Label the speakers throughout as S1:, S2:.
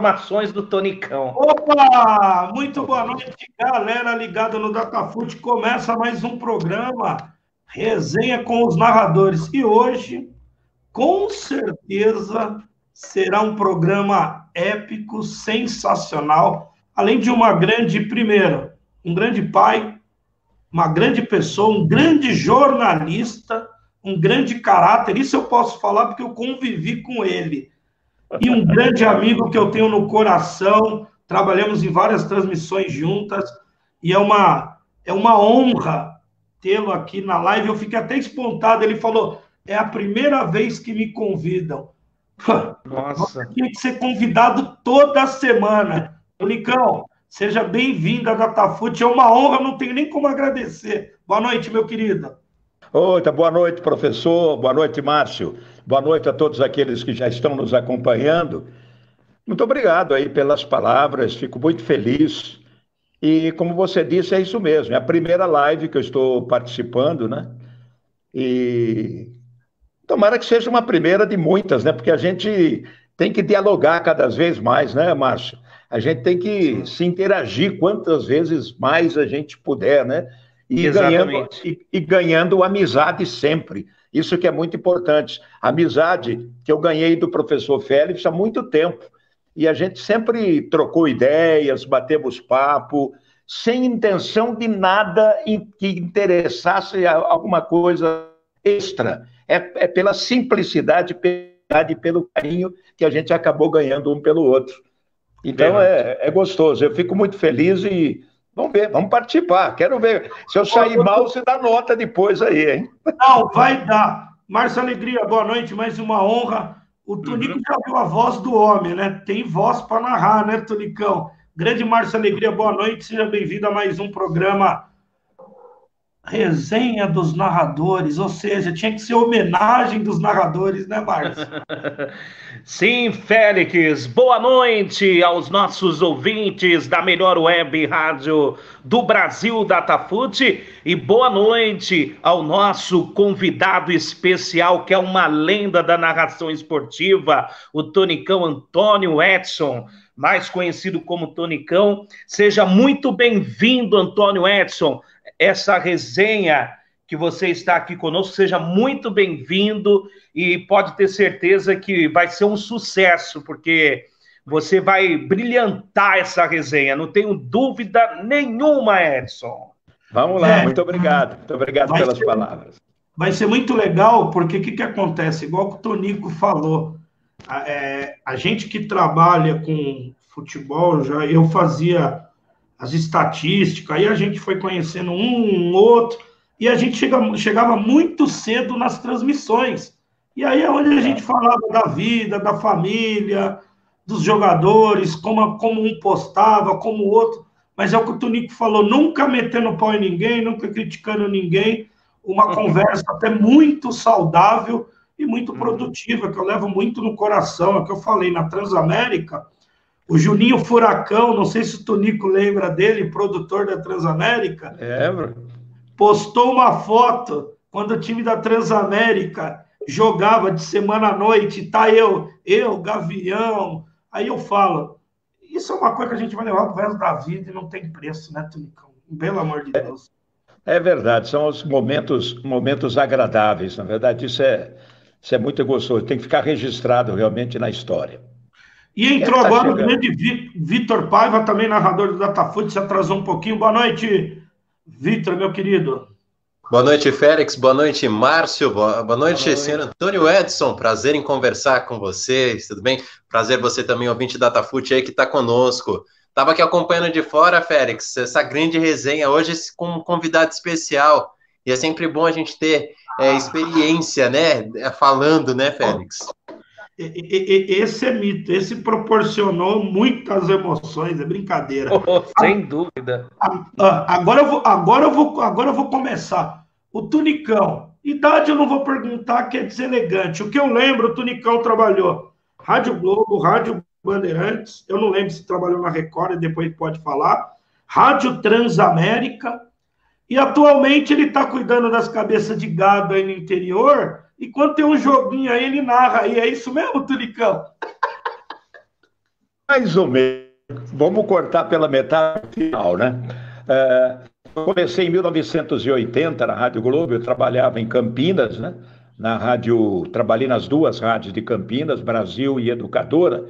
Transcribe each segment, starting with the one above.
S1: informações do Tonicão.
S2: Opa! Muito boa noite, galera ligada no Datafute. Começa mais um programa, Resenha com os Narradores. E hoje, com certeza, será um programa épico, sensacional, além de uma grande, primeiro, um grande pai, uma grande pessoa, um grande jornalista, um grande caráter. Isso eu posso falar porque eu convivi com ele. E um grande amigo que eu tenho no coração, trabalhamos em várias transmissões juntas, e é uma honra tê-lo aqui na live. Eu fiquei até espantado, ele falou, é a primeira vez que me convidam.
S1: Nossa.
S2: Você tinha que ser convidado toda semana. Nicão, seja bem-vindo a Datafute, é uma honra, não tenho nem como agradecer. Boa noite, meu querido.
S3: Oi, boa noite, professor. Boa noite, Márcio. Boa noite a todos aqueles que já estão nos acompanhando. Muito obrigado aí pelas palavras, fico muito feliz. E como você disse, é isso mesmo, é a primeira live que eu estou participando, né? E tomara que seja uma primeira de muitas, né? Porque a gente tem que dialogar cada vez mais, né, Márcio? A gente tem que se interagir quantas vezes mais a gente puder, né?
S1: Exatamente.
S3: E ganhando amizade sempre. Isso que é muito importante. Amizade que eu ganhei do professor Félix há muito tempo. E a gente sempre trocou ideias, batemos papo, sem intenção de nada que interessasse alguma coisa extra. É pela simplicidade e pelo carinho que a gente acabou ganhando um pelo outro. Então é gostoso. Eu fico muito feliz e vamos ver, vamos participar. Quero ver. Se eu sair mal, você dá nota depois aí, hein?
S2: Não, vai dar. Márcio Alegria, boa noite, mais uma honra. O Tonico já viu a voz do homem, né? Tem voz para narrar, né, Tonicão? Grande Márcio Alegria, boa noite, seja bem-vindo a mais um programa Resenha dos Narradores, ou seja, tinha que ser homenagem dos narradores, né, Márcio?
S1: Sim, Félix, boa noite aos nossos ouvintes da melhor web rádio do Brasil, Datafute, e boa noite ao nosso convidado especial, que é uma lenda da narração esportiva, o Tonicão Antônio Edson, mais conhecido como Tonicão. Seja muito bem-vindo, Antônio Edson. Essa resenha que você está aqui conosco, seja muito bem-vindo e pode ter certeza que vai ser um sucesso, porque você vai brilhantar essa resenha, não tenho dúvida nenhuma, Edson.
S3: Vamos lá, muito obrigado pelas palavras.
S2: Vai ser muito legal, porque o que acontece? Igual que o Tonico falou, a gente que trabalha com futebol, eu fazia as estatísticas, aí a gente foi conhecendo um outro, e a gente chegava muito cedo nas transmissões. E aí é onde a gente falava da vida, da família, dos jogadores, como um postava, como o outro. Mas é o que o Tonico falou, nunca metendo pau em ninguém, nunca criticando ninguém, uma conversa até muito saudável e muito produtiva, que eu levo muito no coração, é o que eu falei, na Transamérica, o Juninho Furacão, não sei se o Tonico lembra dele, produtor da Transamérica,
S3: Lembro.
S2: Postou uma foto quando o time da Transamérica jogava de semana à noite, tá eu, Gavião, aí eu falo, isso é uma coisa que a gente vai levar pro resto da vida e não tem preço, né, Tunicão? Pelo amor de Deus.
S3: É verdade, são os momentos agradáveis, na verdade, isso é muito gostoso, tem que ficar registrado realmente na história.
S2: E entrou agora o grande Vitor Paiva, também narrador do Datafute, se atrasou um pouquinho. Boa noite, Vitor, meu querido.
S4: Boa noite, Félix. Boa noite, Márcio. Boa noite, senhor Antônio Edson. Prazer em conversar com vocês, tudo bem? Prazer você também, ouvinte Datafute aí que está conosco. Estava aqui acompanhando de fora, Félix, essa grande resenha hoje com um convidado especial. E é sempre bom a gente ter experiência, né? Falando, né, Félix?
S2: Esse é mito, esse proporcionou muitas emoções, é brincadeira.
S1: Sem dúvida.
S2: Agora eu vou começar. O Tunicão, idade eu não vou perguntar, que é deselegante. O que eu lembro, o Tunicão trabalhou Rádio Globo, Rádio Bandeirantes, eu não lembro se trabalhou na Record, depois pode falar, Rádio Transamérica, e atualmente ele está cuidando das cabeças de gado aí no interior. E quando tem um joguinho aí, ele narra. E é isso mesmo, Tunicão?
S3: Mais ou menos. Vamos cortar pela metade final, né? Eu comecei em 1980 na Rádio Globo, eu trabalhava em Campinas, né? Trabalhei nas duas rádios de Campinas, Brasil e Educadora,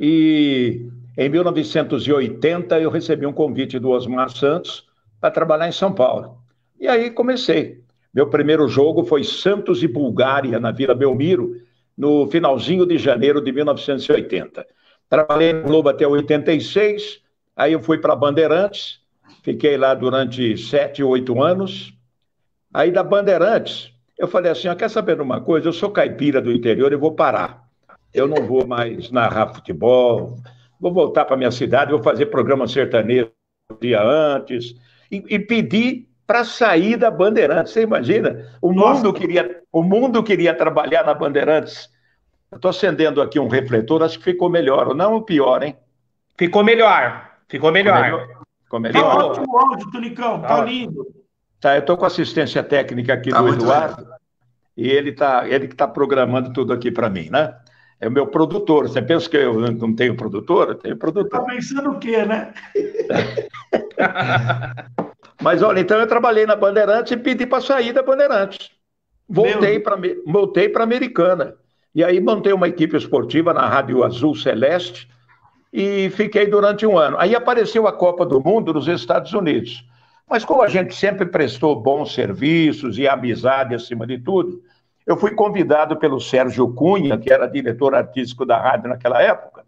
S3: e em 1980 eu recebi um convite do Osmar Santos para trabalhar em São Paulo. E aí comecei. Meu primeiro jogo foi Santos e Bulgária, na Vila Belmiro, no finalzinho de janeiro de 1980. Trabalhei no Globo até 86, aí eu fui para Bandeirantes, fiquei lá durante 7, 8 anos. Aí da Bandeirantes, eu falei assim, quer saber de uma coisa? Eu sou caipira do interior, eu vou parar. Eu não vou mais narrar futebol, vou voltar para minha cidade, vou fazer programa sertanejo um dia antes, e pedi para sair da Bandeirantes. Você imagina? O mundo queria trabalhar na Bandeirantes. Eu estou acendendo aqui um refletor, acho que ficou melhor, ou não, ou pior, hein?
S1: Ficou melhor. Ficou melhor.
S2: Tá ótimo o áudio, Tunicão, tá lindo.
S3: Tá, eu estou com assistência técnica aqui do Eduardo, e ele que está programando tudo aqui para mim, né? É o meu produtor. Você pensa que eu não tenho produtor? Eu tenho produtor.
S2: Tá pensando o quê, né?
S3: Mas, olha, então eu trabalhei na Bandeirantes e pedi para sair da Bandeirantes. Voltei para Americana. E aí montei uma equipe esportiva na Rádio Azul Celeste e fiquei durante um ano. Aí apareceu a Copa do Mundo nos Estados Unidos. Mas como a gente sempre prestou bons serviços e amizade acima de tudo, eu fui convidado pelo Sérgio Cunha, que era diretor artístico da rádio naquela época,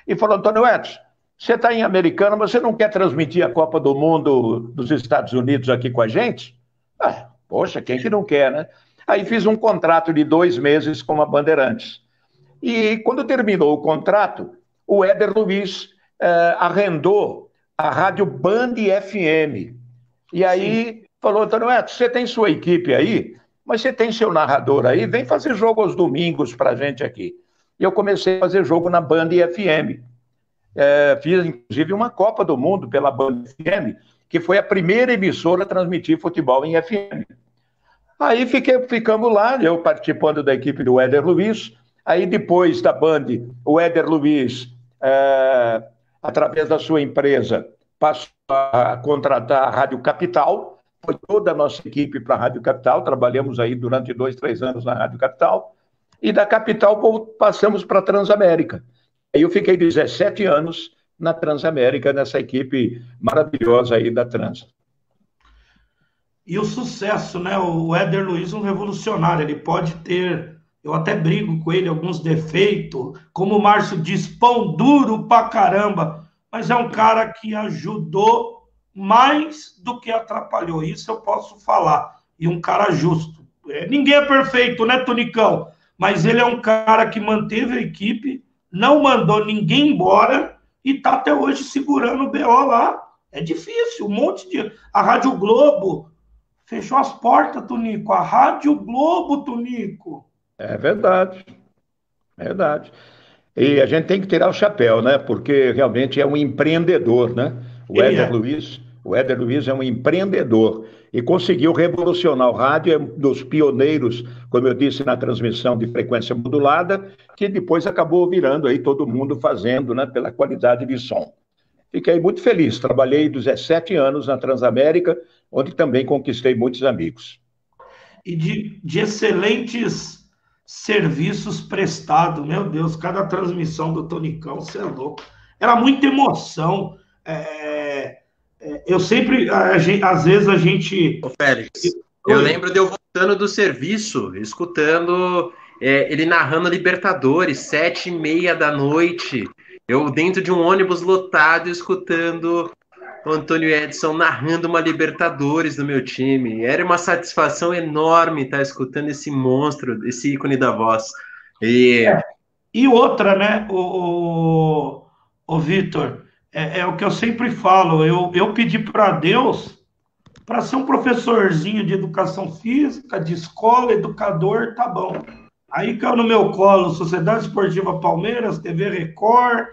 S3: e falou, Antônio Edson, você está em Americana, você não quer transmitir a Copa do Mundo dos Estados Unidos aqui com a gente? Poxa, quem que não quer, né? Aí fiz um contrato de 2 meses com a Bandeirantes. E quando terminou o contrato, o Éder Luiz arrendou a rádio Band FM. E aí falou, Antônio Edson, você tem sua equipe aí, mas você tem seu narrador aí, vem fazer jogo aos domingos para a gente aqui. E eu comecei a fazer jogo na Band FM. Fiz, inclusive, uma Copa do Mundo pela Band FM, que foi a primeira emissora a transmitir futebol em FM. Aí ficamos lá, eu participando da equipe do Éder Luiz. Aí depois da Band, o Éder Luiz, através da sua empresa, passou a contratar a Rádio Capital. Foi toda a nossa equipe para a Rádio Capital. Trabalhamos aí durante 2, 3 anos na Rádio Capital. E da Capital passamos para a Transamérica. Aí eu fiquei 17 anos na Transamérica, nessa equipe maravilhosa aí da Trans.
S2: E o sucesso, né? O Éder Luiz é um revolucionário. Ele pode ter, eu até brigo com ele, alguns defeitos, como o Márcio diz, pão duro pra caramba, mas é um cara que ajudou mais do que atrapalhou. Isso eu posso falar. E um cara justo. Ninguém é perfeito, né, Tunicão? Mas ele é um cara que manteve a equipe, não mandou ninguém embora e tá até hoje segurando o BO lá. É difícil, um monte de... A Rádio Globo fechou as portas, Tunico. A Rádio Globo, Tunico.
S3: É verdade. Verdade. E a gente tem que tirar o chapéu, né? Porque realmente é um empreendedor, né? O Éder Luiz é um empreendedor e conseguiu revolucionar o rádio, é um dos pioneiros, como eu disse, na transmissão de frequência modulada, que depois acabou virando aí todo mundo fazendo, né? Pela qualidade de som. Fiquei muito feliz, trabalhei 17 anos na Transamérica, onde também conquistei muitos amigos.
S2: E de excelentes serviços prestados, meu Deus, cada transmissão do Tonicão, você é louco. Era muita emoção. Eu sempre, às vezes a gente...
S4: Ô, Félix, eu lembro de eu voltando do serviço, escutando ele narrando Libertadores, 7h30 da noite, eu dentro de um ônibus lotado, escutando o Antônio Edson narrando uma Libertadores do meu time. Era uma satisfação enorme estar escutando esse monstro, esse ícone da voz.
S2: E outra, né, o Vitor, é o que eu sempre falo, eu pedi para Deus para ser um professorzinho de educação física, de escola, educador, tá bom. Aí caiu no meu colo Sociedade Esportiva Palmeiras, TV Record,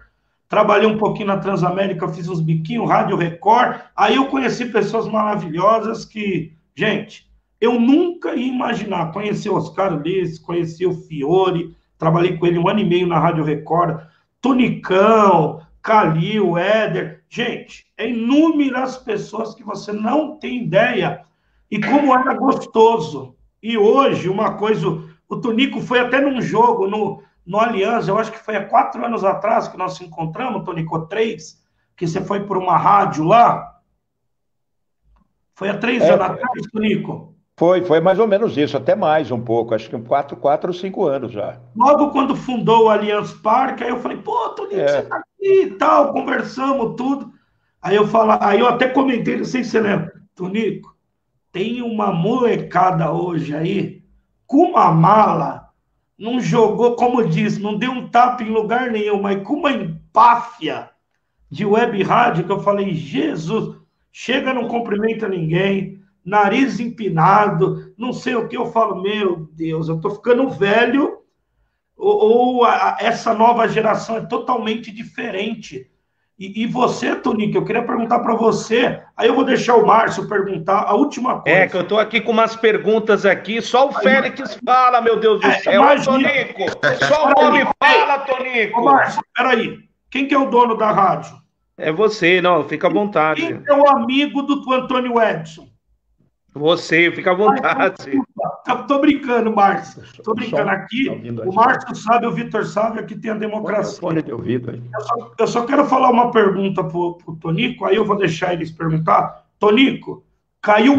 S2: trabalhei um pouquinho na Transamérica, fiz uns biquinhos, Rádio Record, aí eu conheci pessoas maravilhosas que, gente, eu nunca ia imaginar, conheci o Oscar Ulisses, conheci o Fiore, trabalhei com ele 1 ano e meio na Rádio Record, Tonicão, Calil, Éder. Gente, é inúmeras pessoas que você não tem ideia e como era gostoso. E hoje, uma coisa, o Tonico foi até num jogo no Aliança, eu acho que foi há 4 anos atrás que nós nos encontramos, Tonico, 3, que você foi por uma rádio lá. Foi há 3 anos atrás, Tonico?
S3: Foi mais ou menos isso, até mais um pouco, acho que 4 ou 5 anos já.
S2: Logo quando fundou o Allianz Parque, aí eu falei, pô, Tonico, você tá aqui e tal, conversamos tudo. Aí eu até comentei, não sei se você lembra, Tonico, tem uma molecada hoje aí, com uma mala, não jogou, como disse, não deu um tapa em lugar nenhum, mas com uma empáfia de web rádio, que eu falei, Jesus, chega, não cumprimenta ninguém, nariz empinado, não sei o que, eu falo, meu Deus, eu tô ficando velho, essa nova geração é totalmente diferente. E você, Tonico, eu queria perguntar para você, aí eu vou deixar o Márcio perguntar a última coisa.
S1: É, que eu estou aqui com umas perguntas aqui, só o Félix fala, meu Deus do céu. Tonico, só o nome fala, Tonico.
S2: Ô, Márcio, peraí, quem que é o dono da rádio?
S1: É você, não, fica à vontade.
S2: Quem que é o amigo do Antônio Edson?
S1: Você, fica à vontade.
S2: Tô brincando, Márcio. Tô brincando. Aqui, o Márcio sabe, o Vitor sabe, aqui tem a democracia.
S3: Fone de ouvido aí.
S2: Eu só quero falar uma pergunta pro Tonico, aí eu vou deixar eles perguntar. Tonico, caiu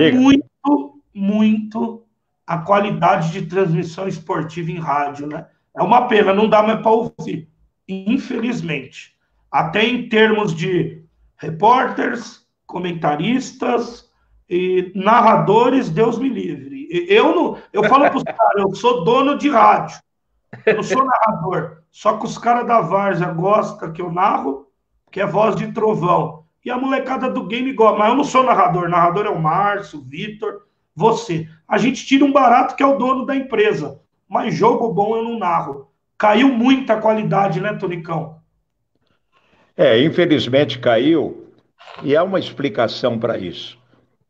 S2: muito a qualidade de transmissão esportiva em rádio, né? É uma pena, não dá mais para ouvir. Infelizmente. Até em termos de repórteres, comentaristas e narradores, Deus me livre. Eu falo para os caras, eu sou dono de rádio, eu não sou narrador, só que os caras da Várzea gostam que eu narro, que é voz de trovão, e a molecada do game gosta, mas eu não sou narrador é o Márcio, o Vitor, você. A gente tira um barato que é o dono da empresa, mas jogo bom eu não narro. Caiu muita qualidade, né, Tonicão?
S3: Infelizmente caiu, e há uma explicação para isso.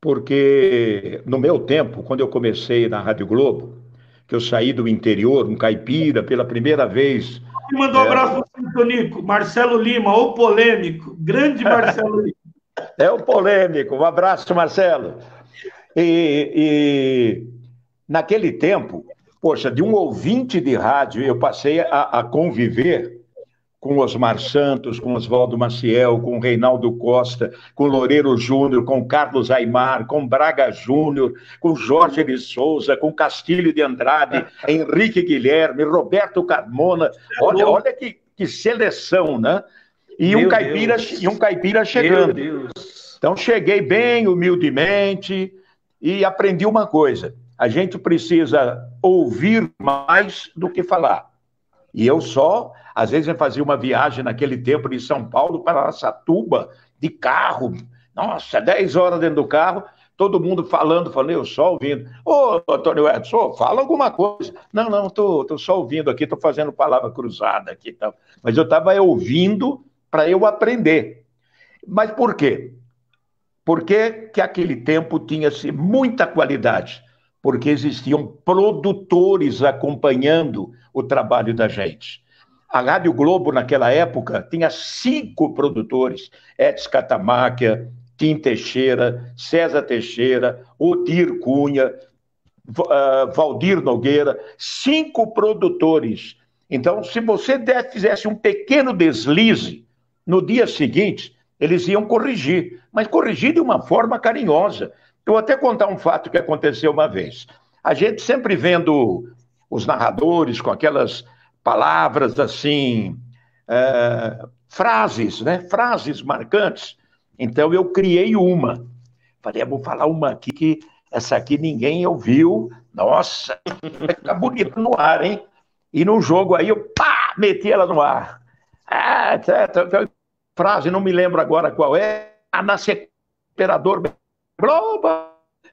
S3: Porque no meu tempo, quando eu comecei na Rádio Globo, que eu saí do interior, um caipira, pela primeira vez...
S2: Mandou um abraço para o Tonico, Marcelo Lima, o polêmico, grande Marcelo Lima.
S3: É o polêmico, um abraço, Marcelo. E naquele tempo, poxa, de um ouvinte de rádio, eu passei a conviver com Osmar Santos, com Oswaldo Maciel, com Reinaldo Costa, com Loureiro Júnior, com Carlos Aimar, com Braga Júnior, com Jorge de Souza, com Castilho de Andrade, Henrique Guilherme, Roberto Carmona. Olha que seleção, né? E um caipira chegando.
S1: Meu Deus.
S3: Então, cheguei bem humildemente e aprendi uma coisa. A gente precisa ouvir mais do que falar. E eu às vezes eu fazia uma viagem naquele tempo de São Paulo para Araçatuba, de carro. Nossa, 10 horas dentro do carro, todo mundo falando, eu só ouvindo. Ô, Antônio Edson, fala alguma coisa. Não, tô só ouvindo aqui, tô fazendo palavra cruzada aqui. Tá? Mas eu estava ouvindo para eu aprender. Mas por quê? Porque que aquele tempo tinha-se muita qualidade. Porque existiam produtores acompanhando o trabalho da gente. A Rádio Globo, naquela época, tinha 5 produtores, Edson Catamáquia, Tim Teixeira, César Teixeira, Odir Cunha, Valdir Nogueira, 5 produtores. Então, se você fizesse um pequeno deslize, no dia seguinte, eles iam corrigir, mas corrigir de uma forma carinhosa. Eu vou até contar um fato que aconteceu uma vez. A gente sempre vendo os narradores com aquelas palavras assim, frases, né? Frases marcantes. Então eu criei uma. Falei, vou falar uma aqui que essa aqui ninguém ouviu. Nossa, vai ficar bonito no ar, hein? E no jogo aí eu meti ela no ar. Frase, não me lembro agora qual é. Nascer imperador Globo.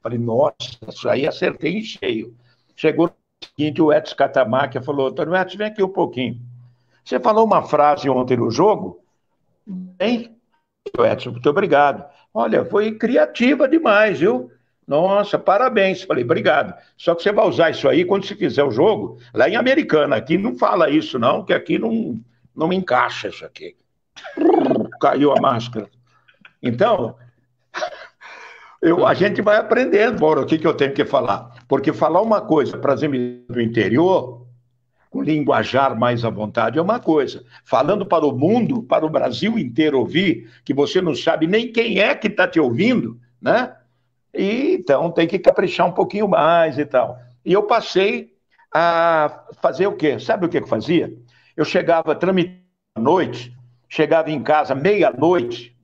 S3: Falei, nossa, isso aí acertei em cheio. Chegou no seguinte, o Edson Catamáquia falou, Antônio Edson, vem aqui um pouquinho. Você falou uma frase ontem no jogo? Bem, Edson, muito obrigado. Olha, foi criativa demais, viu? Nossa, parabéns. Falei, obrigado. Só que você vai usar isso aí quando você fizer o jogo lá em Americana. Aqui não fala isso, não, que aqui não encaixa isso aqui. Caiu a máscara. Então, a gente vai aprendendo, Mauro, o que eu tenho que falar. Porque falar uma coisa para as emissoras do interior, com linguajar mais à vontade, é uma coisa. Falando para o mundo, para o Brasil inteiro ouvir, que você não sabe nem quem é que está te ouvindo, né? E, então tem que caprichar um pouquinho mais e tal. E eu passei a fazer o quê? Sabe o que eu fazia? Eu chegava tramitando à noite, chegava em casa meia-noite,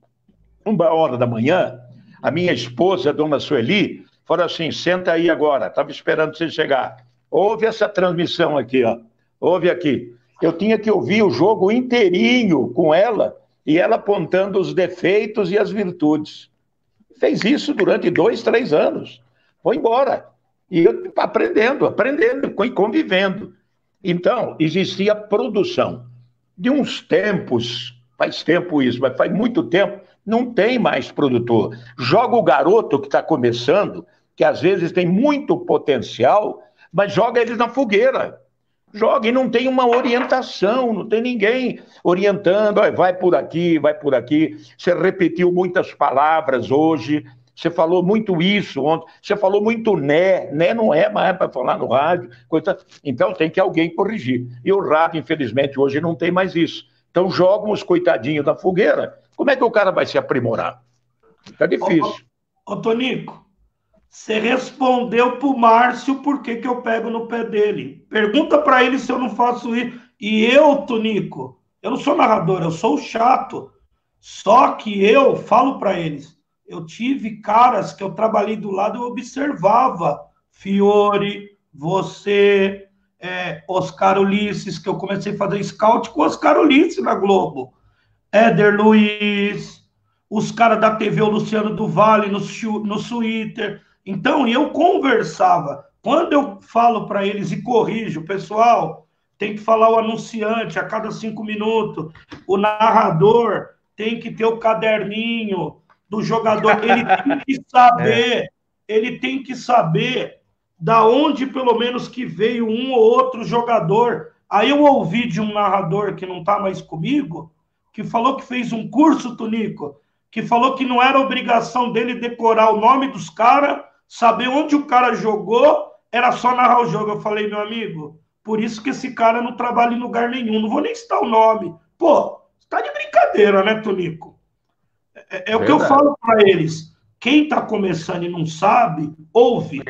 S3: 1 hora da manhã, a minha esposa, a dona Sueli, falou assim, senta aí agora, estava esperando você chegar. Ouve essa transmissão aqui, ó. Ouve aqui. Eu tinha que ouvir o jogo inteirinho com ela, e ela apontando os defeitos e as virtudes. Fez isso durante 2, 3 anos. Foi embora. E eu aprendendo, convivendo. Então, existia produção. De uns tempos, faz tempo isso, mas faz muito tempo, não tem mais produtor. Joga o garoto que está começando, que às vezes tem muito potencial, mas joga eles na fogueira. Joga e não tem uma orientação, não tem ninguém orientando, vai por aqui, vai por aqui. Você repetiu muitas palavras hoje, você falou muito isso ontem, você falou muito né não é mais para falar no rádio, coisa... Então tem que alguém corrigir. E o rádio, infelizmente, hoje não tem mais isso. Então jogam os coitadinhos da fogueira. Como é que o cara vai se aprimorar? Fica difícil.
S2: Ô, Tonico, você respondeu pro Márcio por que eu pego no pé dele. Pergunta para ele se eu não faço isso. E eu, Tonico, eu não sou narrador, eu sou o chato. Só que eu falo para eles, eu tive caras que eu trabalhei do lado, eu observava. Fiore, você, Oscar Ulisses, que eu comecei a fazer scout com Oscar Ulisses na Globo. Éder Luiz, os caras da TV, o Luciano do Vale, no Twitter. Então, eu conversava. Quando eu falo para eles e corrijo, pessoal, tem que falar o anunciante a cada 5 minutos, o narrador tem que ter o caderninho do jogador, ele tem que saber da onde, pelo menos, que veio um ou outro jogador. Aí eu ouvi de um narrador que não está mais comigo, que falou que fez um curso, Tonico, que falou que não era obrigação dele decorar o nome dos caras, saber onde o cara jogou, era só narrar o jogo. Eu falei, meu amigo, por isso que esse cara não trabalha em lugar nenhum, não vou nem citar o nome. Pô, você tá de brincadeira, né, Tonico? É o que eu falo para eles. Quem tá começando e não sabe, ouve.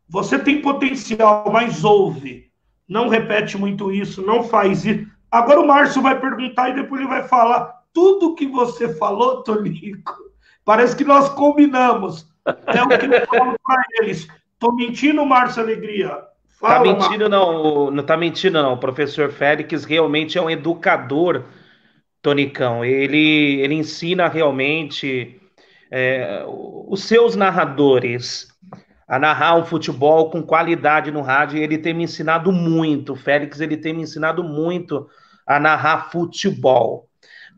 S2: Você tem potencial, mas ouve. Não repete muito isso, não faz isso. Agora o Márcio vai perguntar e depois ele vai falar tudo que você falou, Tonico. Parece que nós combinamos. É o que eu falo para eles. Tô mentindo, Márcio Alegria?
S1: Fala, tá mentindo, não. Não tá mentindo, não. O professor Félix realmente é um educador, Tonicão. Ele ensina realmente os seus narradores a narrar um futebol com qualidade no rádio. Ele tem me ensinado muito. O Félix, ele tem me ensinado muito a narrar futebol.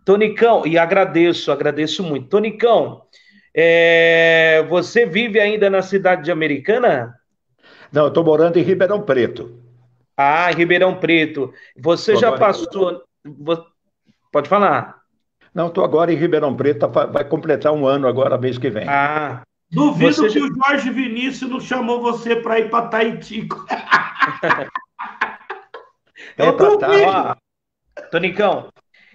S1: Tonicão, e agradeço muito. Tonicão, você vive ainda na cidade de Americana?
S3: Não, eu estou morando em Ribeirão Preto.
S1: Ah, em Ribeirão Preto. Você já passou... Pode falar.
S3: Não, estou agora em Ribeirão Preto, vai completar 1 ano agora, mês que vem.
S1: Ah.
S2: Duvido que o Jorge Vinícius não chamou você para ir para Tahiti.
S1: Tonicão,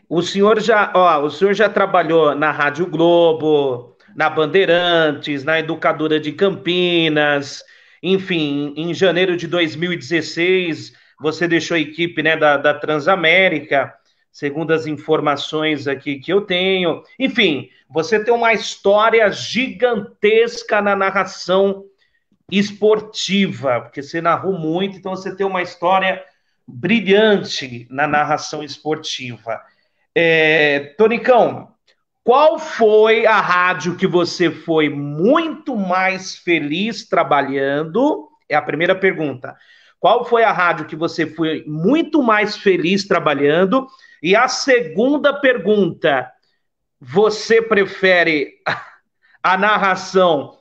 S1: o senhor já trabalhou na Rádio Globo, na Bandeirantes, na Educadora de Campinas, enfim, em janeiro de 2016, você deixou a equipe, né, da Transamérica, segundo as informações aqui que eu tenho. Enfim, você tem uma história gigantesca na narração esportiva, porque você narrou muito, então você tem uma história brilhante na narração esportiva. Tonicão, qual foi a rádio que você foi muito mais feliz trabalhando? É a primeira pergunta. Qual foi a rádio que você foi muito mais feliz trabalhando? E a segunda pergunta, você prefere a narração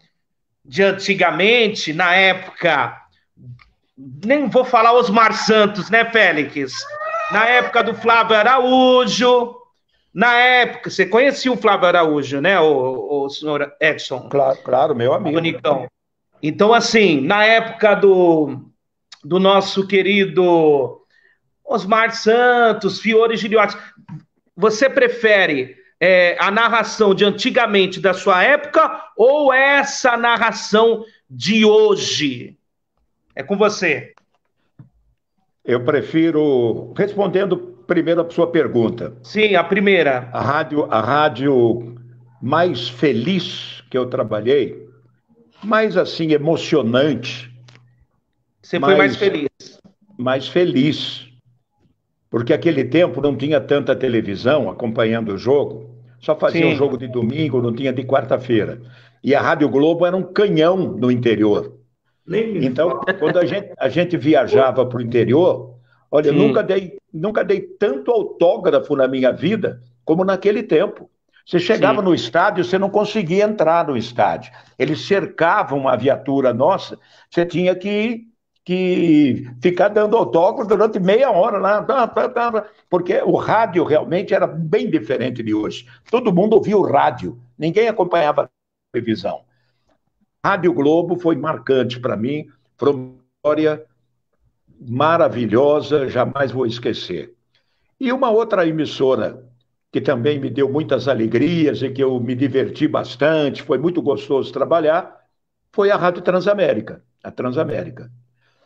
S1: de antigamente, na época, nem vou falar Osmar Santos, né, Félix? na época do Flávio Araújo, na época, você conhecia o Flávio Araújo, né, o senhor Edson?
S3: Claro, claro, meu amigo.
S1: Nicão. Então, assim, na época do nosso querido Osmar Santos, Fiore Giliotti, você prefere a narração de antigamente da sua época ou essa narração de hoje? É com você.
S3: Eu prefiro, respondendo primeiro a sua pergunta.
S1: Sim, a primeira.
S3: A rádio mais feliz que eu trabalhei, mais assim, emocionante.
S1: Você foi mais feliz.
S3: Mais feliz. Porque aquele tempo não tinha tanta televisão acompanhando o jogo, só fazia um jogo de domingo, não tinha de quarta-feira. E a Rádio Globo era um canhão no interior. Então, quando a gente viajava para o interior, olha, eu nunca dei tanto autógrafo na minha vida como naquele tempo. Você chegava no estádio, você não conseguia entrar no estádio. Eles cercavam uma viatura nossa, você tinha que ficar dando autógrafo durante meia hora lá, porque o rádio realmente era bem diferente de hoje. Todo mundo ouvia o rádio, ninguém acompanhava a televisão. Rádio Globo foi marcante para mim, foi uma história maravilhosa, jamais vou esquecer. E uma outra emissora que também me deu muitas alegrias e que eu me diverti bastante, foi muito gostoso trabalhar, foi a Rádio Transamérica, a Transamérica.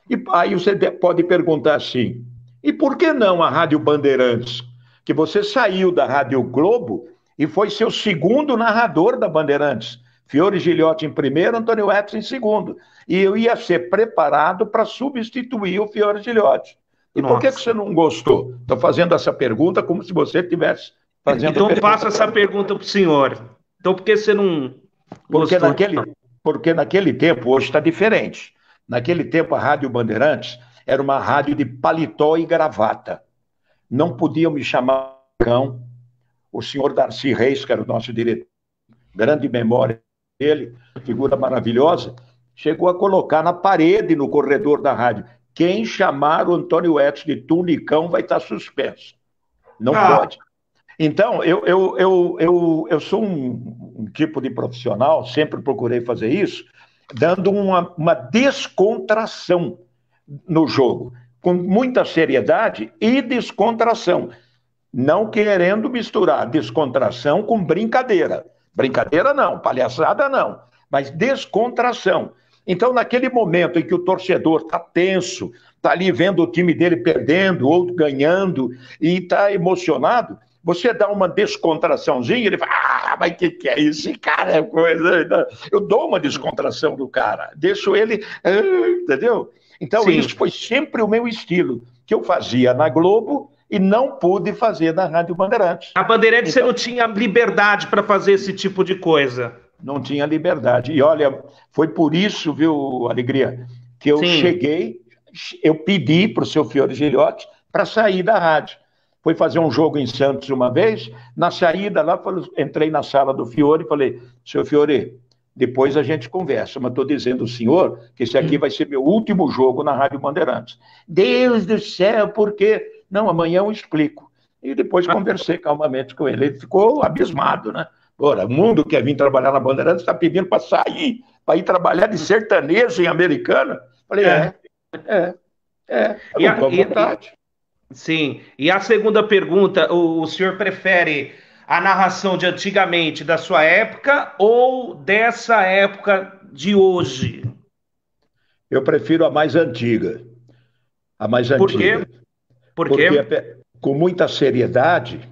S3: E aí você pode perguntar assim, e por que não a Rádio Bandeirantes? Que você saiu da Rádio Globo e foi seu segundo narrador da Bandeirantes. Fiore Giliotti em primeiro, Antônio Edson em segundo. E eu ia ser preparado para substituir o Fiore Giliotti. E por que você não gostou? Estou fazendo essa pergunta como se você estivesse fazendo
S1: então faço essa pergunta para o senhor. Então por que você não gostou?
S3: Porque naquele tempo, hoje está diferente. Naquele tempo, a Rádio Bandeirantes era uma rádio de paletó e gravata. Não podiam me chamar cão. O senhor Darcy Reis, que era o nosso diretor, grande memória dele, figura maravilhosa, chegou a colocar na parede, no corredor da rádio, quem chamar o Antônio Edson de tunicão vai estar suspenso. Não pode. Então, eu sou um tipo de profissional, sempre procurei fazer isso, dando uma descontração no jogo, com muita seriedade e descontração, não querendo misturar descontração com brincadeira. Brincadeira não, palhaçada não, mas descontração. Então, naquele momento em que o torcedor está tenso, está ali vendo o time dele perdendo, outro ganhando, e está emocionado, você dá uma descontraçãozinha, ele fala, mas que é isso, cara? É coisa... Eu dou uma descontração do cara, deixo ele, entendeu? Então, isso foi sempre o meu estilo, que eu fazia na Globo e não pude fazer na Rádio Bandeirantes.
S1: A Bandeirantes então, você não tinha liberdade para fazer esse tipo de coisa.
S3: Não tinha liberdade. E olha, foi por isso, viu, Alegria, que eu cheguei, eu pedi para o seu Fiore Giliotti para sair da rádio. Fui fazer um jogo em Santos uma vez, na saída lá, entrei na sala do Fiore e falei, seu Fiore, depois a gente conversa, mas estou dizendo ao senhor que esse aqui vai ser meu último jogo na Rádio Bandeirantes. Deus do céu, por quê? Não, amanhã eu explico. E depois conversei calmamente com ele. Ele ficou abismado, né? Ora, o mundo quer vir trabalhar na Bandeirantes está pedindo para sair, para ir trabalhar de sertanejo em Americana. Falei, com vontade.
S1: Sim. E a segunda pergunta, o senhor prefere a narração de antigamente, da sua época, ou dessa época de hoje?
S3: Eu prefiro a mais antiga. A mais antiga.
S1: Por quê?
S3: Porque com muita seriedade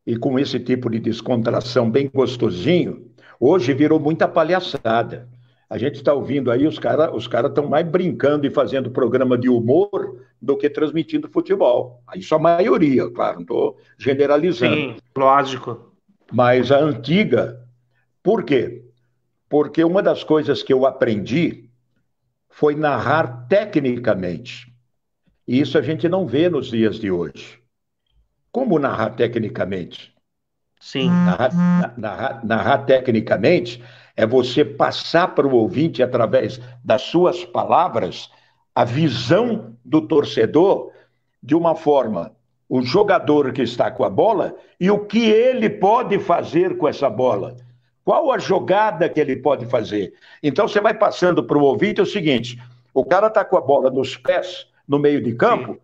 S3: e com esse tipo de descontração bem gostosinho, hoje virou muita palhaçada. A gente está ouvindo aí, os caras estão mais brincando e fazendo programa de humor do que transmitindo futebol. Isso a maioria, claro, não estou generalizando.
S1: Sim, lógico.
S3: Mas a antiga, por quê? Porque uma das coisas que eu aprendi foi narrar tecnicamente. E isso a gente não vê nos dias de hoje. Como narrar tecnicamente?
S1: Sim.
S3: Narrar tecnicamente é você passar para o ouvinte, através das suas palavras, a visão do torcedor de uma forma o jogador que está com a bola e o que ele pode fazer com essa bola. Qual a jogada que ele pode fazer? Então você vai passando para o ouvinte o seguinte: o cara está com a bola nos pés, no meio de campo, sim.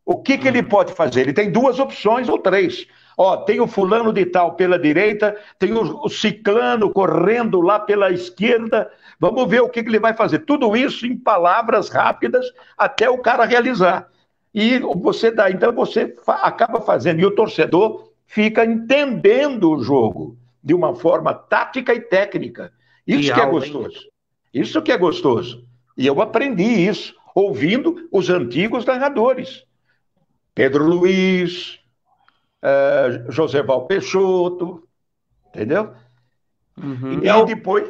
S3: O que ele pode fazer? Ele tem 2 opções ou 3. Ó, tem o fulano de tal pela direita, tem o ciclano correndo lá pela esquerda. Vamos ver o que ele vai fazer. Tudo isso em palavras rápidas até o cara realizar. E você dá, então você acaba fazendo, e o torcedor fica entendendo o jogo de uma forma tática e técnica. Isso que é gostoso. Isso que é gostoso. E eu aprendi isso ouvindo os antigos narradores. Pedro Luiz, Joséval Peixoto, entendeu? Uhum.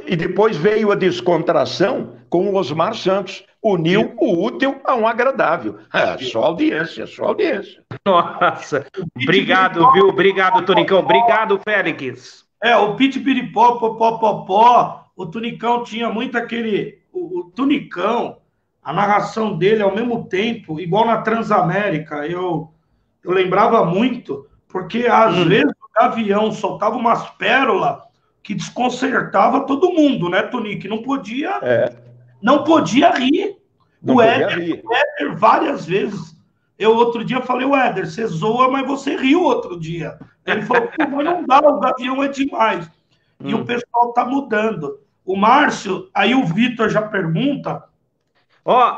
S3: E depois veio a descontração com o Osmar Santos. Uniu o útil a um agradável. Só audiência, só audiência.
S1: Nossa, obrigado, viu? Obrigado, Tonicão. Obrigado, Félix.
S2: O Pitipiripó, popó, o Tonicão tinha muito aquele... O Tonicão, a narração dele ao mesmo tempo, igual na Transamérica, eu lembrava muito, porque às vezes o Gavião soltava umas pérolas que desconcertava todo mundo, né, Tonico? Não podia rir. O Éder várias vezes. Eu outro dia falei, o Éder, você zoa, mas você riu outro dia. Ele falou, mas não dá, o Gavião é demais. E o pessoal tá mudando. O Márcio, aí o Vitor já pergunta.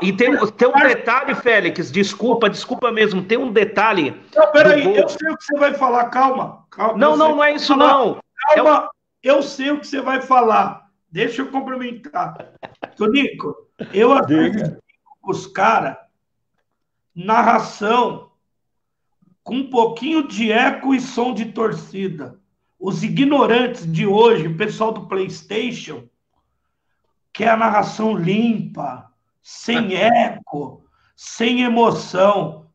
S1: E tem um detalhe, Félix, desculpa mesmo, tem um detalhe.
S2: Não, peraí, eu sei o que você vai falar, calma.
S1: Não é isso não.
S2: Calma, eu sei o que você vai falar. Deixa eu complementar. Tonico, eu aprendi com os caras narração com um pouquinho de eco e som de torcida. Os ignorantes de hoje, o pessoal do PlayStation, quer a narração limpa, sem eco, sem emoção.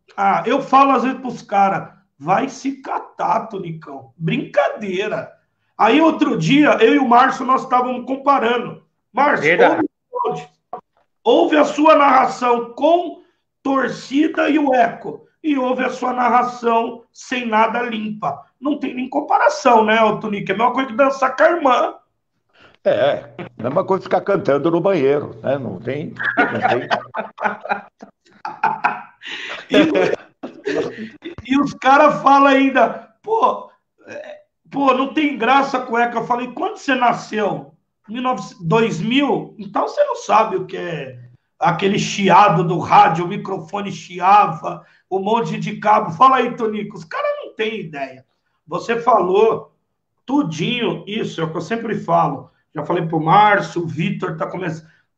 S2: Eu falo às vezes pros caras, vai se catar, Tonicão. Brincadeira. Aí outro dia, eu e o Márcio, nós estávamos comparando. Márcio, ouve a sua narração com torcida e o eco. E ouve a sua narração sem nada limpa. Não tem nem comparação, né, Tonico? É a mesma coisa que dançar com a irmã.
S3: Mesma coisa ficar cantando no banheiro, né? Não tem.
S2: E os caras falam ainda, pô, não tem graça a cueca. Eu falei, quando você nasceu? 2000? Então você não sabe o que é aquele chiado do rádio, o microfone chiava, um monte de cabo. Fala aí, Tonico, os caras não têm ideia. Você falou tudinho isso, é o que eu sempre falo. Já falei pro Márcio, o Vitor tá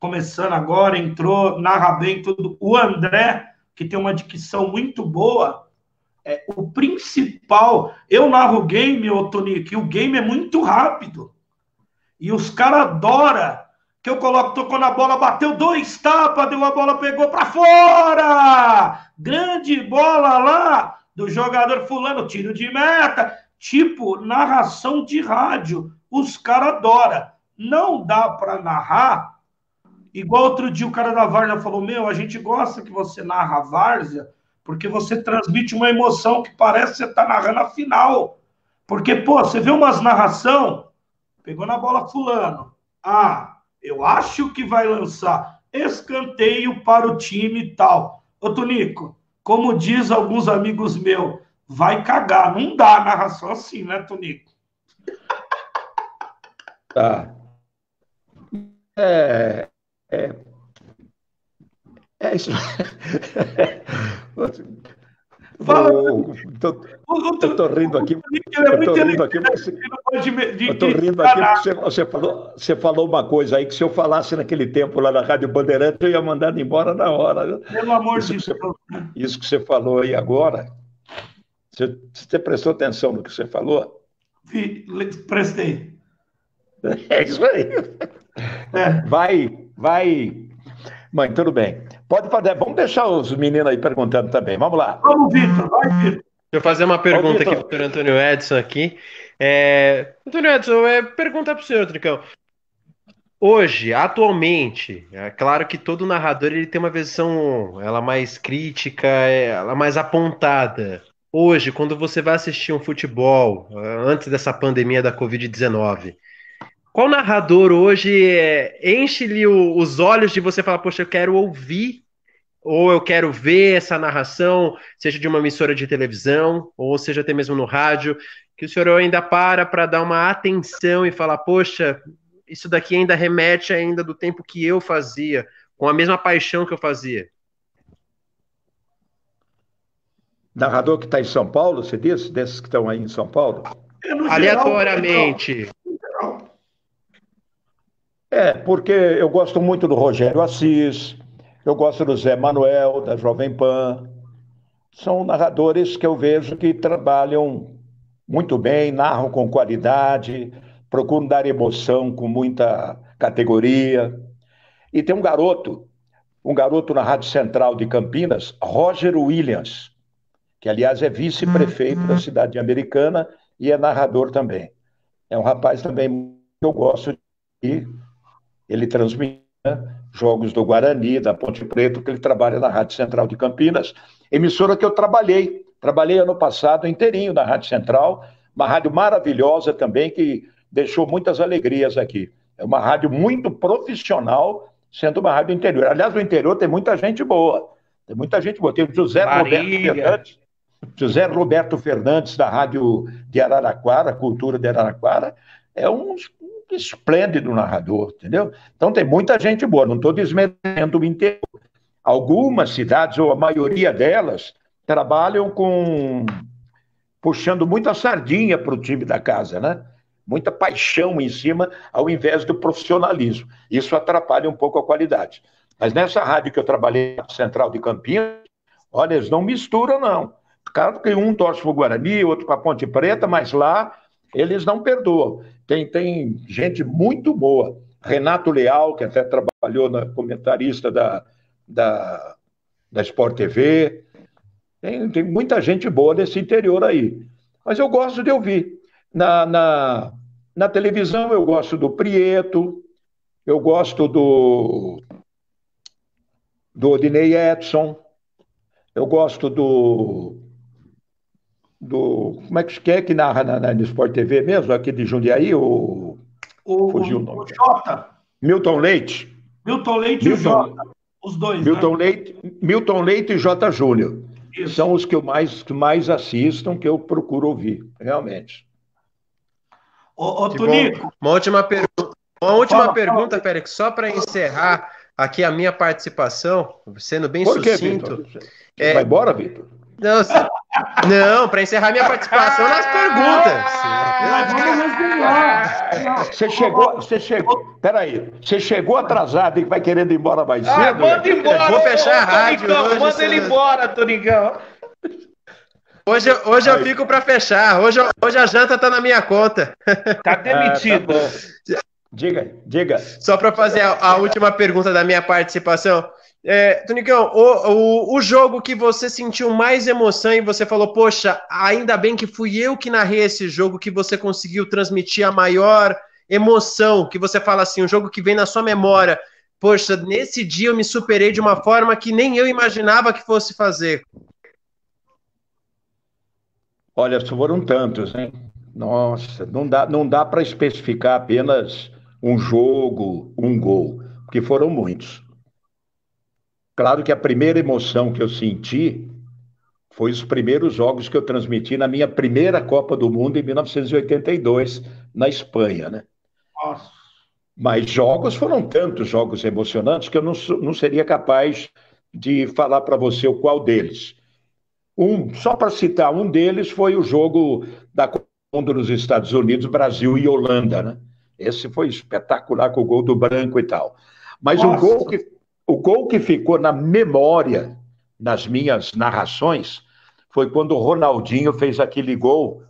S2: começando agora, entrou, narra bem tudo. O André, que tem uma dicção muito boa, o principal... Eu narro game, ô Tonico, e o game é muito rápido. E os caras adoram que eu tocou na bola, bateu 2 tapas, deu a bola, pegou para fora! Grande bola lá do jogador fulano, tiro de meta, tipo narração de rádio. Os caras adoram. Não dá para narrar, igual outro dia o cara da Várzea falou, a gente gosta que você narra a Várzea, porque você transmite uma emoção que parece que você está narrando a final. Porque, você vê umas narração, pegou na bola fulano, eu acho que vai lançar escanteio para o time e tal. Ô, Tonico, como diz alguns amigos meus, vai cagar. Não dá narração assim, né, Tonico?
S3: Tá. É isso.
S2: Fala.
S3: Eu tô rindo aqui. Eu tô rindo aqui porque você falou uma coisa aí que se eu falasse naquele tempo lá na Rádio Bandeirantes, eu ia mandar embora na hora.
S2: Pelo amor de Deus.
S3: Isso que você falou aí agora, você prestou atenção no que você falou?
S2: Prestei.
S3: É isso aí. Vai. Mãe, tudo bem. Pode fazer. Vamos deixar os meninos aí perguntando também. Vamos lá.
S2: Vamos, Vitor. Vai, Vitor.
S5: Deixa eu fazer uma pergunta aqui para o Antônio Edson aqui. Antônio Edson, pergunta para o senhor, Tricão. Hoje, atualmente, é claro que todo narrador ele tem uma visão ela mais crítica, ela mais apontada. hoje, quando você vai assistir um futebol, antes dessa pandemia da Covid-19, qual narrador hoje enche-lhe os olhos de você falar, poxa, eu quero ouvir, ou eu quero ver essa narração, seja de uma emissora de televisão, ou seja até mesmo no rádio, que o senhor ainda para dar uma atenção e falar, poxa, isso daqui ainda remete ainda do tempo que eu fazia, com a mesma paixão que eu fazia?
S3: Narrador que está em São Paulo, você disse? Desses que estão aí em São Paulo?
S5: Aleatoriamente.
S3: Porque eu gosto muito do Rogério Assis, eu gosto do Zé Manuel, da Jovem Pan. São narradores que eu vejo que trabalham muito bem, narram com qualidade, procuram dar emoção com muita categoria. E tem um garoto na Rádio Central de Campinas, Roger Williams, que, aliás, é vice-prefeito da cidade americana e é narrador também. É um rapaz também que eu gosto de... Ele transmite jogos do Guarani, da Ponte Preta, que ele trabalha na Rádio Central de Campinas, emissora que eu trabalhei. Trabalhei ano passado inteirinho na Rádio Central, uma rádio maravilhosa também, que deixou muitas alegrias aqui. É uma rádio muito profissional, sendo uma rádio interior. Aliás, no interior tem muita gente boa. Tem muita gente boa. Tem o José Roberto Fernandes, da Rádio de Araraquara, Cultura de Araraquara, é um esplêndido narrador, entendeu? Então tem muita gente boa, não estou desmerecendo o interior. Algumas cidades, ou a maioria delas, trabalham puxando muita sardinha para o time da casa, né? Muita paixão em cima, ao invés do profissionalismo. Isso atrapalha um pouco a qualidade. Mas nessa rádio que eu trabalhei, na Central de Campinas, olha, eles não misturam, não. Claro que um torce para o Guarani, outro para a Ponte Preta, mas lá eles não perdoam. Tem gente muito boa. Renato Leal, que até trabalhou na comentarista da Sport TV. Tem muita gente boa nesse interior aí. Mas eu gosto de ouvir. Na televisão eu gosto do Prieto, eu gosto do Odinei Edson, eu gosto do como é que narra na Sport TV mesmo, aqui de Jundiaí, fugiu o nome.
S2: O Jota.
S3: Milton Leite.
S2: Milton Leite e o Jota. Os dois,
S3: Milton Leite e Jota Júnior. Isso. São os que eu mais assistam, que eu procuro ouvir, realmente.
S5: Tonico. Uma última pergunta, Félix, só para encerrar aqui a minha participação, sendo bem sucinto.
S3: Vai embora, Vitor?
S5: Não, para encerrar minha participação nas perguntas.
S3: Você chegou. Peraí, você chegou atrasado e vai querendo ir embora mais cedo?
S1: Manda embora,
S5: vou fechar a rádio hoje.
S1: Manda ele embora, Tonicão.
S5: Hoje eu fico para fechar. Hoje a janta tá na minha conta.
S1: Tá demitido.
S3: Tá, diga.
S5: Só para fazer a última pergunta da minha participação. Tonicão, o jogo que você sentiu mais emoção e você falou, poxa, ainda bem que fui eu que narrei esse jogo, que você conseguiu transmitir a maior emoção, que você fala assim, um jogo que vem na sua memória, poxa, nesse dia eu me superei de uma forma que nem eu imaginava que fosse fazer.
S3: Olha, foram tantos, hein? Nossa, não dá para especificar apenas um jogo, um gol, porque foram muitos. Claro que a primeira emoção que eu senti foi os primeiros jogos que eu transmiti na minha primeira Copa do Mundo em 1982, na Espanha, né?
S2: Nossa.
S3: Mas foram tantos jogos emocionantes que eu não seria capaz de falar para você o qual deles. Só para citar, um deles foi o jogo da Copa do Mundo nos Estados Unidos, Brasil e Holanda, né? Esse foi espetacular, com o gol do Branco e tal. Mas o gol que ficou na memória, nas minhas narrações, foi quando o Ronaldinho fez aquele gol.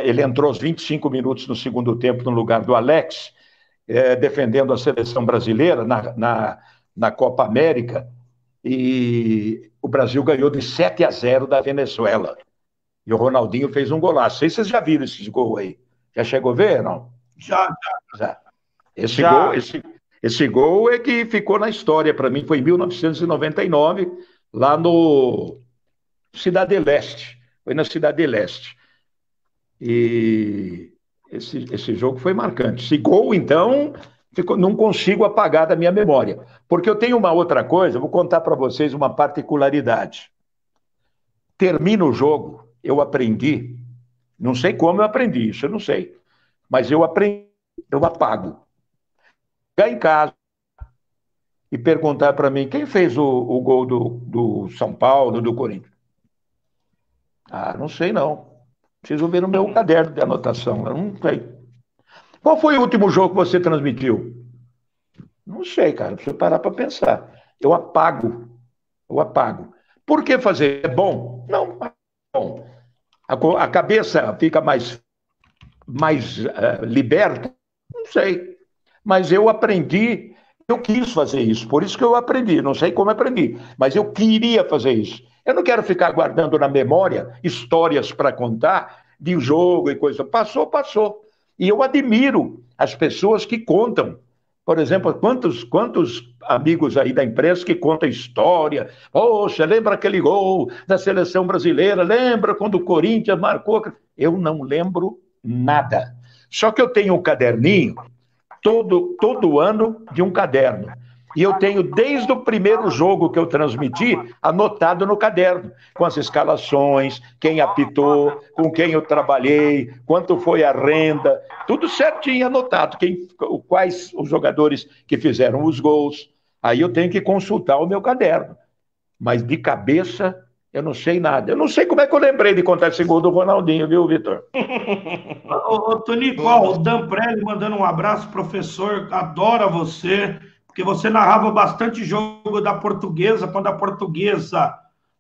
S3: Ele entrou aos 25 minutos no segundo tempo no lugar do Alex, defendendo a seleção brasileira na Copa América, e o Brasil ganhou de 7-0 da Venezuela. E o Ronaldinho fez um golaço. Não sei se vocês já viram esse gol aí. Já chegou a ver, não?
S2: Já.
S3: Esse gol é que ficou na história para mim. Foi em 1999, lá no Cidade Leste, Foi na Cidade Leste. E esse jogo foi marcante. Esse gol, então, não consigo apagar da minha memória. Porque eu tenho uma outra coisa, vou contar para vocês uma particularidade. Termina o jogo, eu aprendi, não sei como eu aprendi isso, eu não sei, mas eu aprendi, eu apago. Chegar em casa e perguntar para mim quem fez o gol do São Paulo, do Corinthians. Ah, não sei não. Preciso ver no meu caderno de anotação, eu não sei. Qual foi o último jogo que você transmitiu? Não sei, cara, preciso parar para pensar. Eu apago, eu apago. Por que fazer? É bom? Não, é bom. A cabeça fica mais liberta? Não sei. Mas eu aprendi, eu quis fazer isso, por isso que eu aprendi. Não sei como aprendi, mas eu queria fazer isso. Eu não quero ficar guardando na memória histórias para contar de jogo e coisa. Passou, passou. E eu admiro as pessoas que contam. Por exemplo, quantos amigos aí da imprensa que contam história? Poxa, lembra aquele gol da seleção brasileira? Lembra quando o Corinthians marcou? Eu não lembro nada. Só que eu tenho um caderninho, todo ano, de um caderno. E eu tenho, desde o primeiro jogo que eu transmiti, anotado no caderno, com as escalações, quem apitou, com quem eu trabalhei, quanto foi a renda, tudo certinho anotado, quais os jogadores que fizeram os gols. Aí eu tenho que consultar o meu caderno. Mas de cabeça, eu não sei nada. Eu não sei como é que eu lembrei de contar esse gol do Ronaldinho, viu, Vitor?
S2: Ô, Tonico, ó, o Dan Prelli mandando um abraço, professor, adora você, porque você narrava bastante jogo da Portuguesa, quando a Portuguesa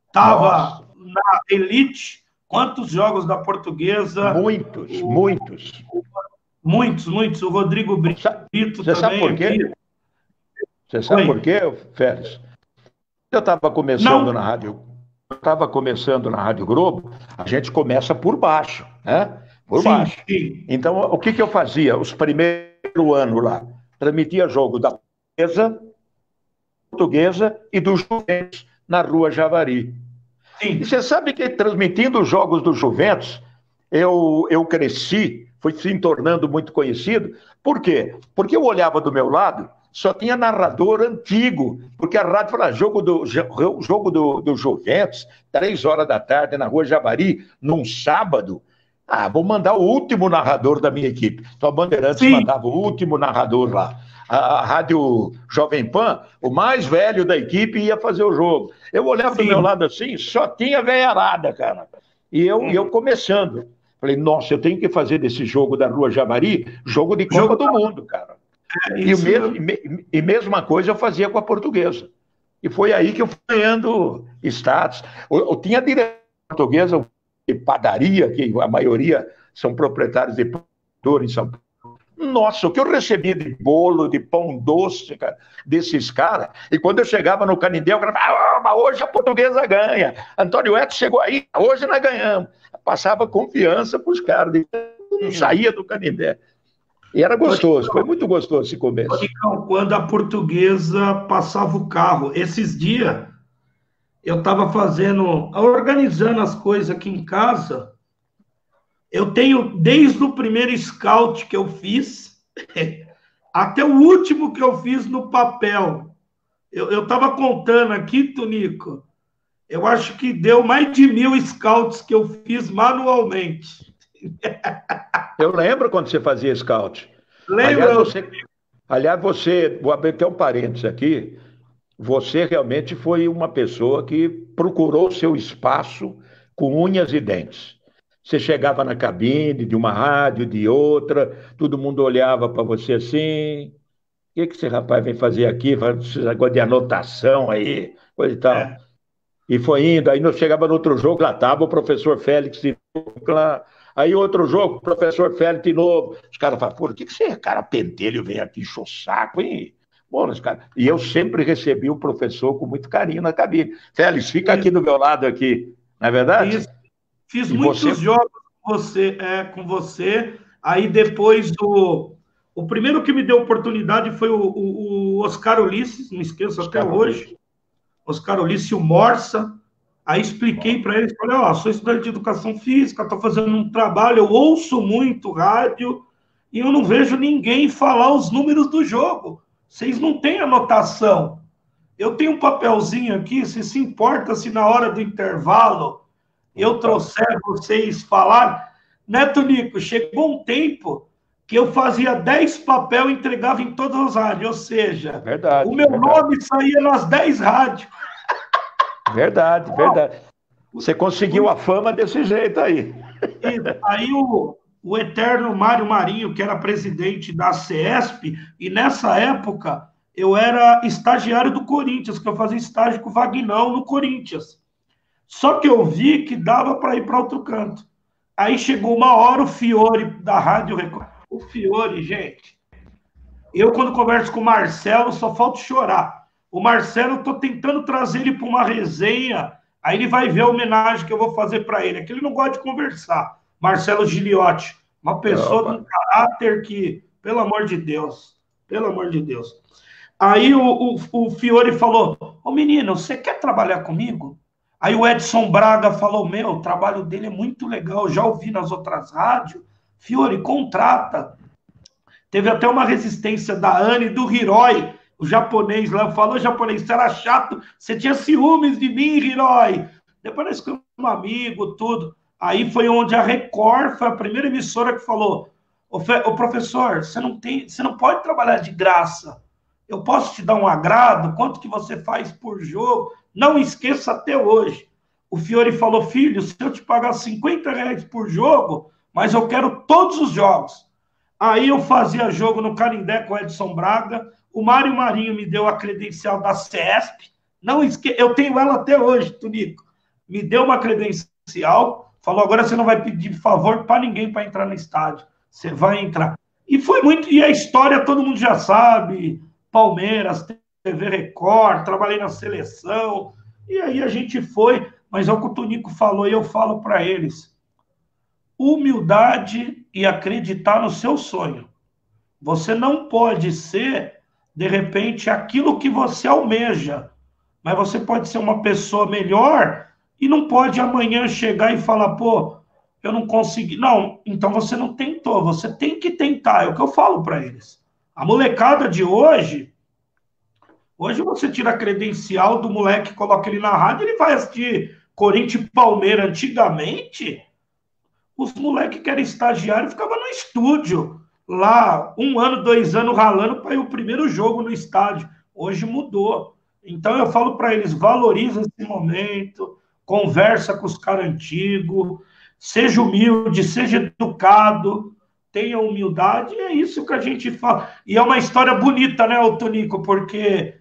S2: estava na elite. Quantos jogos da Portuguesa?
S3: Muitos, muitos.
S2: Muitos. O Rodrigo Brito
S3: Você sabe por quê?
S2: Aqui.
S3: Você sabe por quê, Félix? Eu estava começando na rádio. Eu estava começando na Rádio Globo, a gente começa por baixo, né? Por baixo. Sim. Então, o que eu fazia? Os primeiros anos lá, transmitia jogo da Portuguesa e do Juventus na Rua Javari. Sim. E você sabe que transmitindo os jogos do Juventus, eu cresci, fui se tornando muito conhecido. Por quê? Porque eu olhava do meu lado, só tinha narrador antigo, porque a rádio falava jogo do Juventus, 3 horas da tarde, na Rua Javari, num sábado. Ah, vou mandar o último narrador da minha equipe. Então a Bandeirantes mandava o último narrador lá. A Rádio Jovem Pan, o mais velho da equipe, ia fazer o jogo. Eu olhava do meu lado assim, só tinha veiarada, cara. E eu começando. Falei, nossa, eu tenho que fazer desse jogo da Rua Javari jogo de Copa do Mundo, cara. E mesma coisa eu fazia com a Portuguesa. E foi aí que eu fui ganhando status. Eu tinha direto Portuguesa de padaria, que a maioria são proprietários de pão em São Paulo. Nossa, o que eu recebia de bolo, de pão doce, cara, desses caras. E quando eu chegava no Canindé, eu falava, hoje a Portuguesa ganha. Antônio Edson chegou aí, hoje nós ganhamos. Passava confiança para os caras. Não saía do Canindé. E era gostoso, foi muito gostoso esse começo.
S2: Quando a Portuguesa passava o carro, esses dias, eu estava organizando as coisas aqui em casa. Eu tenho, desde o primeiro scout que eu fiz, até o último que eu fiz no papel. Eu estava contando aqui, Tonico, eu acho que deu mais de 1.000 scouts que eu fiz manualmente.
S3: Eu lembro quando você fazia scout.
S2: Lembra?
S3: Aliás, você, vou abrir até um parênteses aqui, você realmente foi uma pessoa que procurou seu espaço com unhas e dentes. Você chegava na cabine de uma rádio, de outra, todo mundo olhava para você assim, o que esse rapaz vem fazer aqui? Esse negócio de anotação aí, coisa e tal. E foi indo, aí nós chegava no outro jogo, lá estava o professor Félix de novo, lá. Aí outro jogo, professor Félix de novo. Os caras falam, por que esse cara pentelho vem aqui encher o saco, hein? Bom, e eu sempre recebi o professor com muito carinho na cabine. Félix, fica aqui do meu lado aqui, não é verdade?
S2: Isso. Fiz muitos jogos com você. Aí depois o primeiro que me deu oportunidade foi o Oscar Ulisses, não esqueço até hoje. Oscar Ulisses e o Morsa. Aí expliquei para eles, falei, ó, sou estudante de educação física, estou fazendo um trabalho, eu ouço muito rádio e eu não vejo ninguém falar os números do jogo. Vocês não têm anotação. Eu tenho um papelzinho aqui, se importa se na hora do intervalo eu trouxer vocês falar. Né, Tonico? Chegou um tempo que eu fazia 10 papel e entregava em todas as rádios, ou seja,
S3: Verdade,
S2: o meu
S3: verdade.
S2: nome saía nas 10 rádios.
S3: Verdade, verdade. Você conseguiu a fama desse jeito aí.
S2: Aí o eterno Mário Marinho, que era presidente da CESP, e nessa época eu era estagiário do Corinthians, que eu fazia estágio com o Vagnão no Corinthians. Só que eu vi que dava para ir para outro canto. Aí chegou uma hora, o Fiore da Rádio Record. O Fiore, gente, eu quando converso com o Marcelo, só falta chorar. O Marcelo, eu estou tentando trazer ele para uma resenha, aí ele vai ver a homenagem que eu vou fazer para ele. É que ele não gosta de conversar. Marcelo Gigliotti, uma pessoa de um caráter que, pelo amor de Deus, pelo amor de Deus. Aí o Fiore falou, ô menino, você quer trabalhar comigo? Aí o Edson Braga falou, meu, o trabalho dele é muito legal, já ouvi nas outras rádios. Fiore, contrata. Teve até uma resistência da Anne e do Hiroi, o japonês lá, falou japonês, você era chato, você tinha ciúmes de mim, Hiroi. Depois nós ficamos amigo, tudo. Aí foi onde a Record foi a primeira emissora que falou, ô professor, você não pode trabalhar de graça. Eu posso te dar um agrado? Quanto que você faz por jogo? Não esqueça até hoje. O Fiore falou, filho, se eu te pagar R$50 por jogo, mas eu quero todos os jogos. Aí eu fazia jogo no Canindé com o Edson Braga, o Mário Marinho me deu a credencial da CESP, eu tenho ela até hoje, Tonico. Me deu uma credencial, falou, agora você não vai pedir favor para ninguém para entrar no estádio, você vai entrar. E foi muito, e a história todo mundo já sabe, Palmeiras, TV Record, trabalhei na seleção, e aí a gente foi, mas é o que o Tonico falou, e eu falo para eles, humildade e acreditar no seu sonho. Você não pode ser, de repente, aquilo que você almeja, mas você pode ser uma pessoa melhor e não pode amanhã chegar e falar, pô, eu não consegui. Não, então você não tentou, você tem que tentar, é o que eu falo para eles. A molecada de hoje você tira a credencial do moleque, coloca ele na rádio, ele vai assistir Corinthians e Palmeiras. Antigamente, os moleques que eram estagiários ficavam no estúdio, lá, 1 ano, 2 anos ralando para ir o primeiro jogo no estádio. Hoje mudou. Então eu falo para eles, valoriza esse momento, conversa com os caras antigos, seja humilde, seja educado, tenha humildade, e é isso que a gente fala. E é uma história bonita, né, Tonico, porque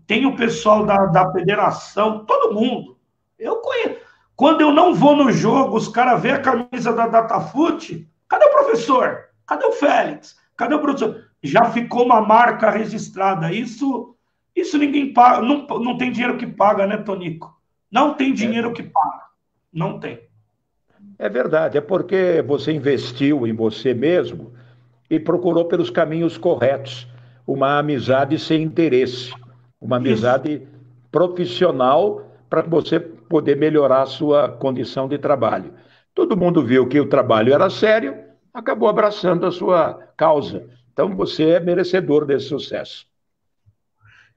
S2: tem o pessoal da federação, todo mundo. Eu conheço. Quando eu não vou no jogo, os caras veem a camisa da Datafute, cadê o professor? Cadê o Félix? Cadê o professor? Já ficou uma marca registrada. Isso ninguém paga. Não tem dinheiro que paga, né, Tonico? Não tem dinheiro que paga. Não tem.
S3: É verdade, é porque você investiu em você mesmo e procurou pelos caminhos corretos. Uma amizade sem interesse. Uma amizade profissional para você poder melhorar a sua condição de trabalho. Todo mundo viu que o trabalho era sério, acabou abraçando a sua causa. Então, você é merecedor desse sucesso.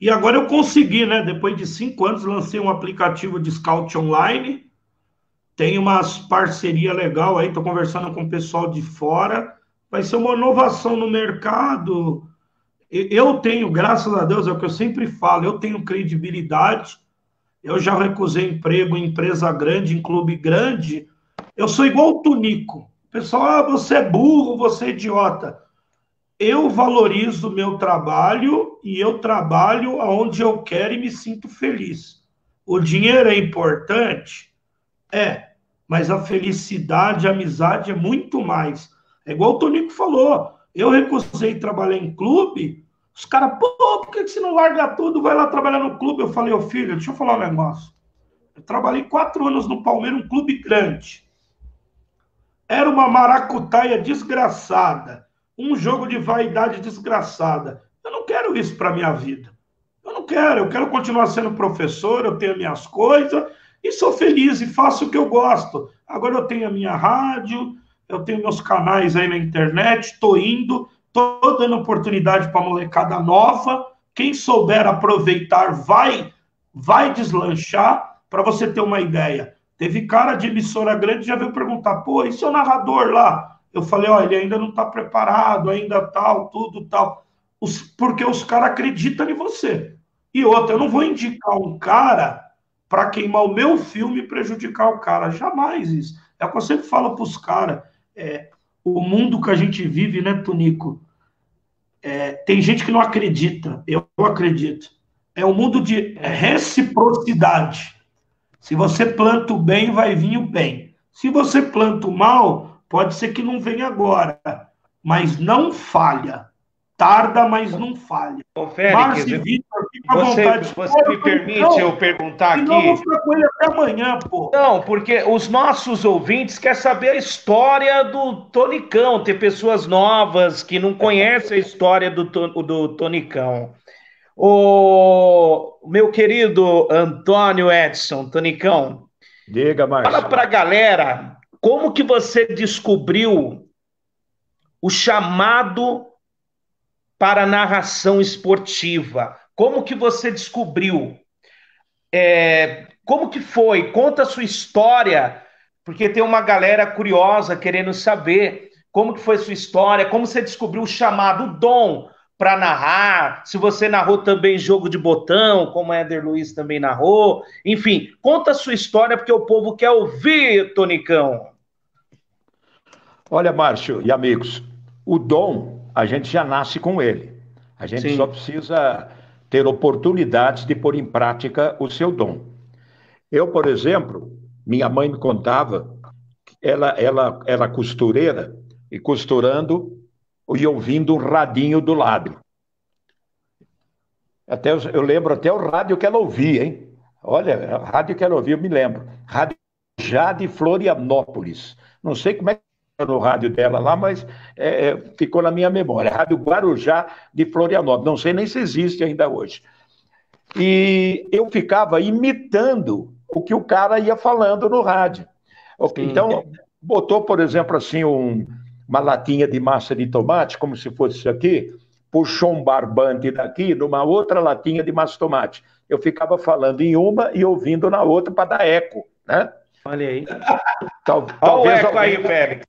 S2: E agora eu consegui, né? Depois de 5 anos, lancei um aplicativo de scout online. Tem umas parcerias legais aí, estou conversando com o pessoal de fora. Vai ser uma inovação no mercado. Eu tenho, graças a Deus, é o que eu sempre falo, eu tenho credibilidade. Eu já recusei emprego em empresa grande, em clube grande. Eu sou igual o Tonico. O pessoal, você é burro, você é idiota. Eu valorizo o meu trabalho e eu trabalho aonde eu quero e me sinto feliz. O dinheiro é importante? Mas a felicidade, a amizade é muito mais. É igual o Tonico falou. Eu recusei trabalhar em clube, os caras, pô, por que você não larga tudo, vai lá trabalhar no clube? Eu falei, filho, deixa eu falar um negócio. Eu trabalhei 4 anos no Palmeiras, um clube grande. Era uma maracutaia desgraçada. Um jogo de vaidade desgraçada. Eu não quero isso para minha vida. Eu não quero. Eu quero continuar sendo professor, eu tenho minhas coisas, e sou feliz e faço o que eu gosto. Agora eu tenho a minha rádio, eu tenho meus canais aí na internet, estou indo, estou dando oportunidade para molecada nova. Quem souber aproveitar vai deslanchar. Para você ter uma ideia, teve cara de emissora grande que já veio perguntar, pô, e seu narrador lá? Eu falei, ó, ele ainda não está preparado, ainda tal, tudo tal. Porque os caras acreditam em você. E outra, eu não vou indicar um cara para queimar o meu filme e prejudicar o cara. Jamais isso. É o que eu sempre falo para os caras. O mundo que a gente vive, né, Tonico? Tem gente que não acredita. Eu acredito. É um mundo de reciprocidade. Se você planta o bem, vai vir o bem. Se você planta o mal, pode ser que não venha agora, mas não falha. Tarda, mas não falha.
S1: Ô, Félix, você me permite eu perguntar aqui?
S2: Senão eu vou ficar com ele até amanhã, pô.
S1: Não, porque os nossos ouvintes querem saber a história do Tonicão. Tem pessoas novas que não conhecem a história do Tonicão. O meu querido Antônio Edson, Tonicão,
S3: diga, Márcio.
S1: Fala pra galera como que você descobriu o chamado para a narração esportiva. Como que você descobriu? Como que foi? Conta a sua história, porque tem uma galera curiosa querendo saber como que foi a sua história, como você descobriu o chamado dom para narrar, se você narrou também jogo de botão, como a Éder Luiz também narrou, enfim, conta a sua história, porque o povo quer ouvir, Tonicão.
S3: Olha, Márcio e amigos, o dom, a gente já nasce com ele. A gente só precisa ter oportunidades de pôr em prática o seu dom. Eu, por exemplo, minha mãe me contava, ela era costureira, e costurando e ouvindo um radinho do lado. Eu lembro até o rádio que ela ouvia, hein? Olha, o rádio que ela ouvia, eu me lembro. Rádio já de Florianópolis. Não sei como é que era no rádio dela lá, mas ficou na minha memória. Rádio Guarujá de Florianópolis. Não sei nem se existe ainda hoje. E eu ficava imitando o que o cara ia falando no rádio. Então, botou, por exemplo, assim, uma latinha de massa de tomate, como se fosse isso aqui, puxou um barbante daqui numa outra latinha de massa de tomate. Eu ficava falando em uma e ouvindo na outra para dar eco, né?
S1: Olha aí.
S3: Talvez eco aí, Félix.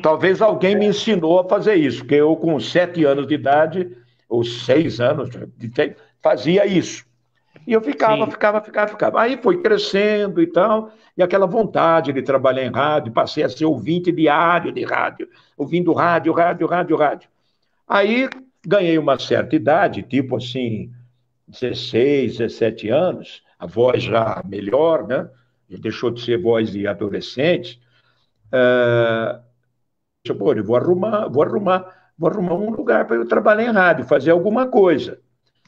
S3: Talvez alguém me ensinou a fazer isso, porque eu com 7 anos de idade, ou 6 anos, fazia isso. E eu ficava. Aí foi crescendo e tal, e aquela vontade de trabalhar em rádio, passei a ser ouvinte diário de rádio, ouvindo rádio. Aí ganhei uma certa idade, tipo assim, 16, 17 anos, a voz já melhor, né? Deixou de ser voz de adolescente. Eu vou arrumar um lugar para eu trabalhar em rádio, fazer alguma coisa.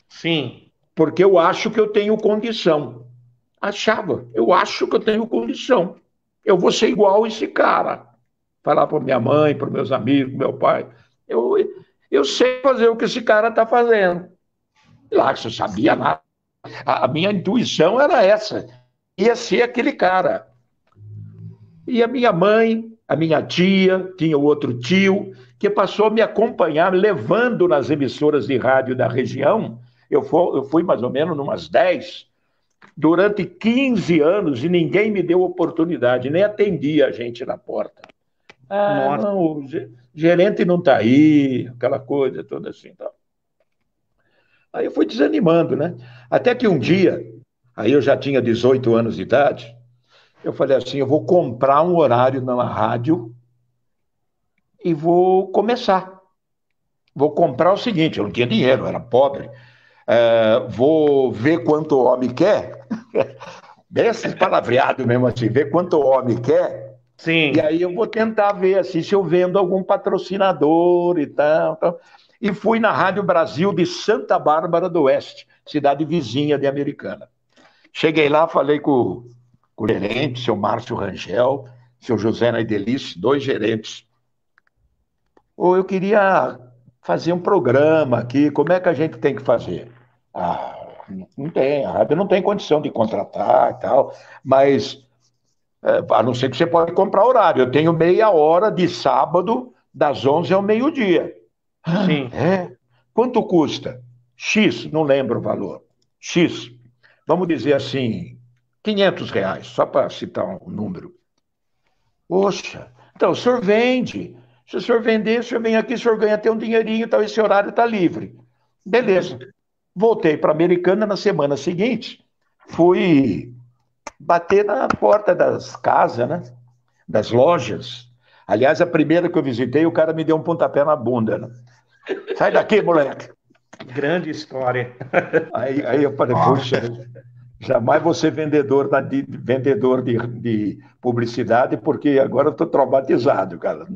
S1: Sim.
S3: Porque eu acho que eu tenho condição. Eu acho que eu tenho condição. Eu vou ser igual esse cara. Falar para minha mãe, para meus amigos, meu pai. Eu sei fazer o que esse cara está fazendo. Lá, você sabia nada. A minha intuição era essa. Ia ser aquele cara. E a minha mãe, a minha tia, tinha o outro tio, que passou a me acompanhar, levando nas emissoras de rádio da região. Eu fui mais ou menos umas 10, durante 15 anos, e ninguém me deu oportunidade, nem atendia a gente na porta. Não, o gerente não está aí, aquela coisa toda assim. Tá. Aí eu fui desanimando, né? Até que um dia, aí eu já tinha 18 anos de idade, eu falei assim, eu vou comprar um horário na rádio e vou começar. Vou comprar o seguinte, eu não tinha dinheiro, eu era pobre. Vou ver quanto o homem quer, desses palavreados mesmo assim, ver quanto o homem quer,
S1: sim.
S3: E aí eu vou tentar ver assim, se eu vendo algum patrocinador e tal. E fui na Rádio Brasil de Santa Bárbara do Oeste, cidade vizinha de Americana. Cheguei lá, falei com o gerente, seu Márcio Rangel, seu José Naidelice, 2 gerentes. Eu queria fazer um programa aqui, como é que a gente tem que fazer? Não tem, a rádio não tem condição de contratar e tal, mas a não ser que você pode comprar horário. Eu tenho meia hora de sábado, das 11 ao meio-dia.
S1: Sim.
S3: Quanto custa? X, não lembro o valor. X. Vamos dizer assim, R$ 500, só para citar um número. Poxa, então o senhor vende. Se o senhor vender, o senhor vem aqui, o senhor ganha até um dinheirinho, então esse horário está livre. Beleza. Voltei para a Americana na semana seguinte, fui bater na porta das casas, né? Das lojas. Aliás, a primeira que eu visitei, o cara me deu um pontapé na bunda, né? Sai daqui, moleque.
S1: Grande história.
S3: Aí eu falei, puxa, jamais vou ser vendedor de publicidade, porque agora eu estou traumatizado, cara.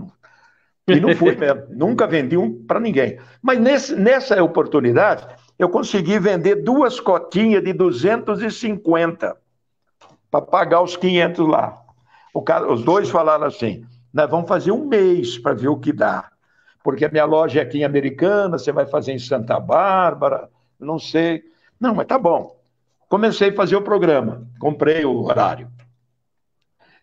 S3: E não fui mesmo, nunca vendi um para ninguém. Mas nessa oportunidade, eu consegui vender 2 cotinhas de 250 para pagar os 500 lá. Os dois falaram assim, nós vamos fazer um mês para ver o que dá. Porque a minha loja é aqui em Americana, você vai fazer em Santa Bárbara, não sei. Não, mas tá bom. Comecei a fazer o programa, comprei o horário.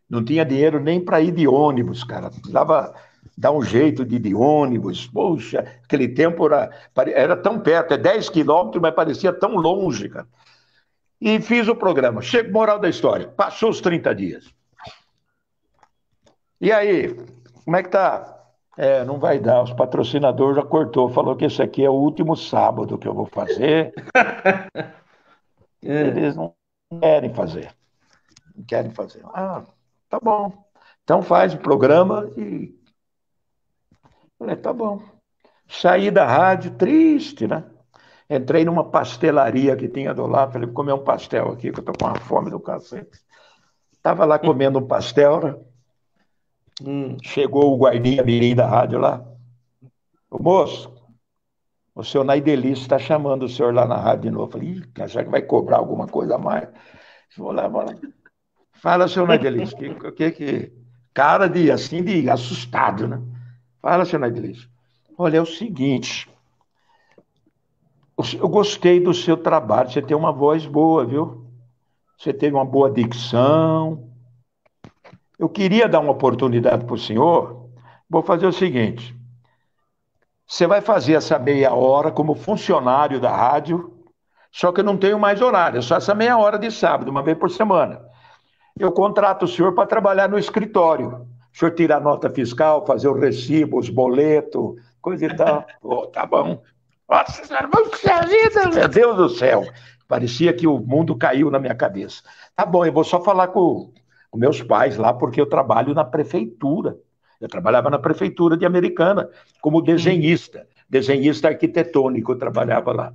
S3: Não tinha dinheiro nem para ir de ônibus, cara. Precisava dar um jeito de ir de ônibus. Poxa, aquele tempo era tão perto, 10 quilômetros, mas parecia tão longe, cara. E fiz o programa. Moral da história, passou os 30 dias. E aí, como é que tá? Não vai dar, os patrocinadores já cortou, falou que esse aqui é o último sábado que eu vou fazer. Eles não querem fazer. Não querem fazer. Tá bom. Então faz o programa e... Falei, tá bom. Saí da rádio, triste, né? Entrei numa pastelaria que tinha do lado, falei, vou comer um pastel aqui, que eu tô com uma fome do cacete. Tava lá comendo um pastel, né? Chegou o guardinha mirim da rádio lá. Ô, moço, o seu Naidelice está chamando o senhor lá na rádio de novo. Eu falei, será que vai cobrar alguma coisa a mais? Vou lá. Fala, seu Naidelice, que cara de assustado, né? Fala, seu Naidelice. Olha, é o seguinte, eu gostei do seu trabalho, você tem uma voz boa, viu? Você teve uma boa dicção. Eu queria dar uma oportunidade para o senhor. Vou fazer o seguinte, você vai fazer essa meia hora como funcionário da rádio, só que eu não tenho mais horário, é só essa meia hora de sábado, uma vez por semana. Eu contrato o senhor para trabalhar no escritório. O senhor tirar a nota fiscal, fazer o recibo, os boletos, coisa e tal. Tá bom. Nossa senhora, meu Deus do céu. Parecia que o mundo caiu na minha cabeça. Tá bom, eu vou só falar com meus pais lá, porque eu trabalho na prefeitura. Eu trabalhava na prefeitura de Americana, como desenhista arquitetônico, eu trabalhava lá.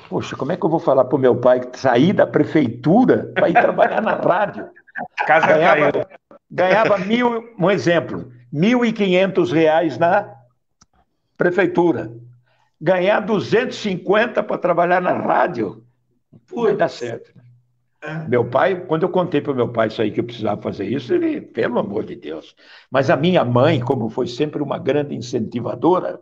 S3: Poxa, como é que eu vou falar para o meu pai que sair da prefeitura para ir trabalhar na rádio? Ganhava um exemplo, R$ 1.500 na prefeitura. Ganhar 250 para trabalhar na rádio, vai dar certo. Meu pai, quando eu contei para o meu pai isso aí, que eu precisava fazer isso, ele, pelo amor de Deus. Mas a minha mãe, como foi sempre uma grande incentivadora,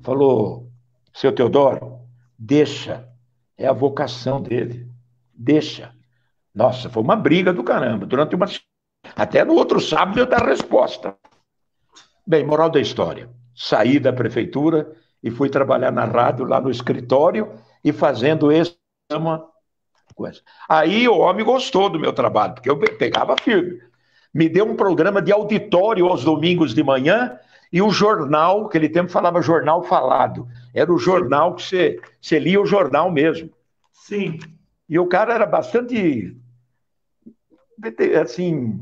S3: falou, seu Teodoro, deixa, é a vocação dele, deixa. Nossa, foi uma briga do caramba, até no outro sábado eu dar a resposta. Bem, moral da história, saí da prefeitura e fui trabalhar na rádio, lá no escritório, e fazendo esse coisa. Aí o homem gostou do meu trabalho, porque eu pegava firme. Me deu um programa de auditório aos domingos de manhã, e o jornal, aquele tempo falava jornal falado, era o jornal que você lia o jornal mesmo.
S2: Sim.
S3: E o cara era bastante, assim,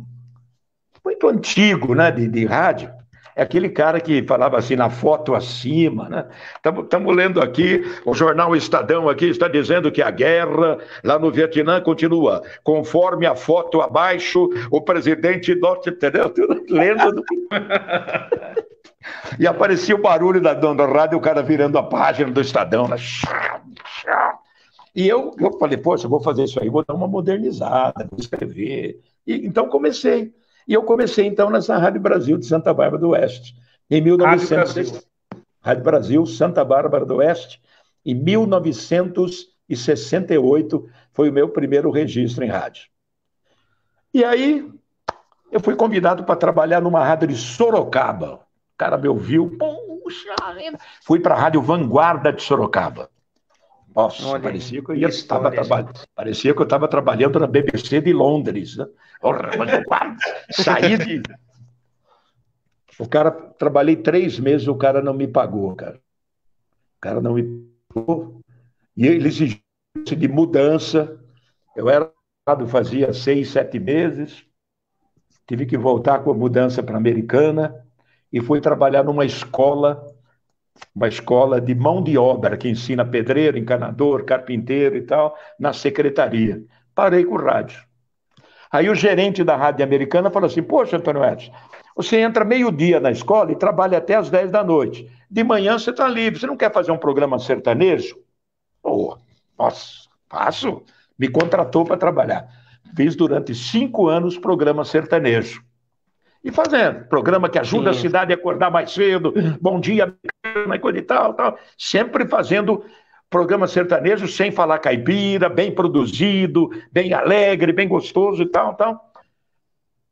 S3: muito antigo, né, de rádio. É aquele cara que falava assim, na foto acima, né? Estamos lendo aqui, o jornal Estadão aqui está dizendo que a guerra lá no Vietnã continua. Conforme a foto abaixo, o presidente norte, entendeu? Lendo. E aparecia o barulho da rádio, o cara virando a página do Estadão, né? E eu falei, poxa, eu vou fazer isso aí, vou dar uma modernizada, vou escrever. E então comecei. E eu comecei, então, nessa Rádio Brasil de Santa Bárbara do Oeste, em 1900. Rádio Brasil, Santa Bárbara do Oeste, em 1960. 1968 foi o meu primeiro registro em rádio. E aí eu fui convidado para trabalhar numa rádio de Sorocaba. O cara me ouviu, puxa, fui para a Rádio Vanguarda de Sorocaba. Nossa,
S1: Olha,
S3: parecia que eu estava trabalhando na BBC de Londres. Né? Saí de... O cara, trabalhei 3 meses, o cara não me pagou, cara. O cara não me pagou. E ele exigiu de mudança. Eu fazia 6, 7 meses. Tive que voltar com a mudança para a Americana e fui trabalhar numa escola de mão de obra, que ensina pedreiro, encanador, carpinteiro e tal, na secretaria. Parei com o rádio. Aí o gerente da Rádio Americana falou assim, poxa, Antônio Edson, você entra meio-dia na escola e trabalha até às 10 da noite. De manhã você está livre, você não quer fazer um programa sertanejo? Nossa, faço. Me contratou para trabalhar. Fiz durante 5 anos programa sertanejo. E fazendo, programa que ajuda a cidade a acordar mais cedo, bom dia, coisa e tal. Sempre fazendo programa sertanejo sem falar caipira, bem produzido, bem alegre, bem gostoso e tal.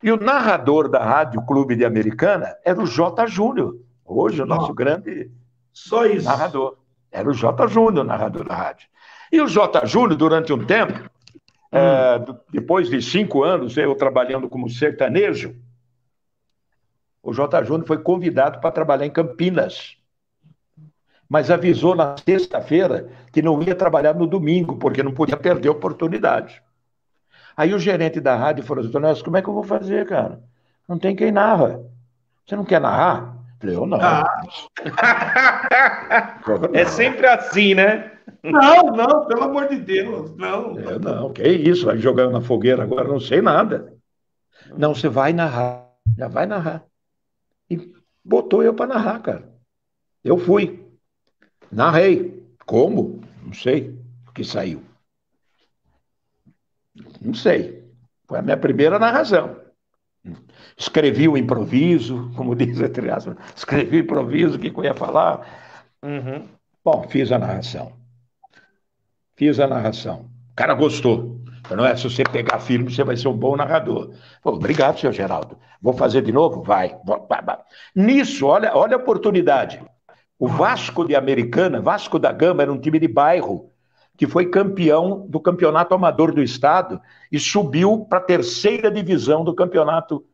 S3: E o narrador da Rádio Clube de Americana era o J. Júnior, hoje o nosso grande narrador. Era o J. Júnior, narrador da rádio. E o J. Júnior, durante um tempo, depois de 5 anos eu trabalhando como sertanejo, o J. Júnior foi convidado para trabalhar em Campinas, mas avisou na sexta-feira que não ia trabalhar no domingo, porque não podia perder a oportunidade. Aí o gerente da rádio falou assim, Nelson, como é que eu vou fazer, cara? Não tem quem narra. Você não quer narrar? Eu falei, eu não.
S1: É sempre assim, né?
S2: Não, pelo amor de Deus, não.
S3: Não, que isso, vai jogando na fogueira agora, não sei nada. Não, você vai narrar, já vai narrar. E botou eu para narrar, cara. Eu fui. Narrei. Como? Não sei o que saiu. Não sei. Foi a minha primeira narração. Escrevi o improviso, como diz entre aspas. Escrevi o improviso, o que eu ia falar. Bom, fiz a narração. O cara gostou. Não é, se você pegar filme, você vai ser um bom narrador. Pô, obrigado, senhor Geraldo. Vou fazer de novo? Vai. Nisso, olha a oportunidade. O Vasco de Americana, Vasco da Gama, era um time de bairro, que foi campeão do Campeonato Amador do Estado e subiu para a 3ª divisão do Campeonato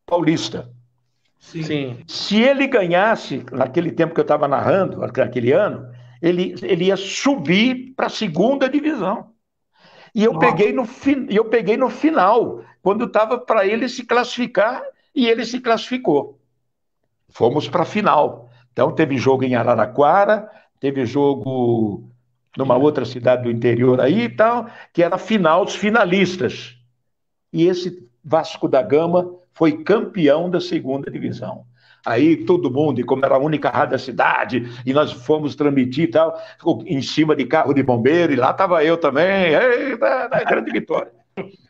S3: Paulista.
S1: Sim.
S3: Se ele ganhasse, naquele tempo que eu estava narrando, naquele ano, ele ia subir para a 2ª divisão. E eu peguei no final, quando estava para ele se classificar, e ele se classificou. Fomos para a final. Então, teve jogo em Araraquara, teve jogo numa outra cidade do interior aí e tal, que era a final, os finalistas. E esse Vasco da Gama foi campeão da 2ª divisão. Aí todo mundo, e como era a única rádio da cidade, e nós fomos transmitir e tal, em cima de carro de bombeiro, e lá estava eu também, grande vitória.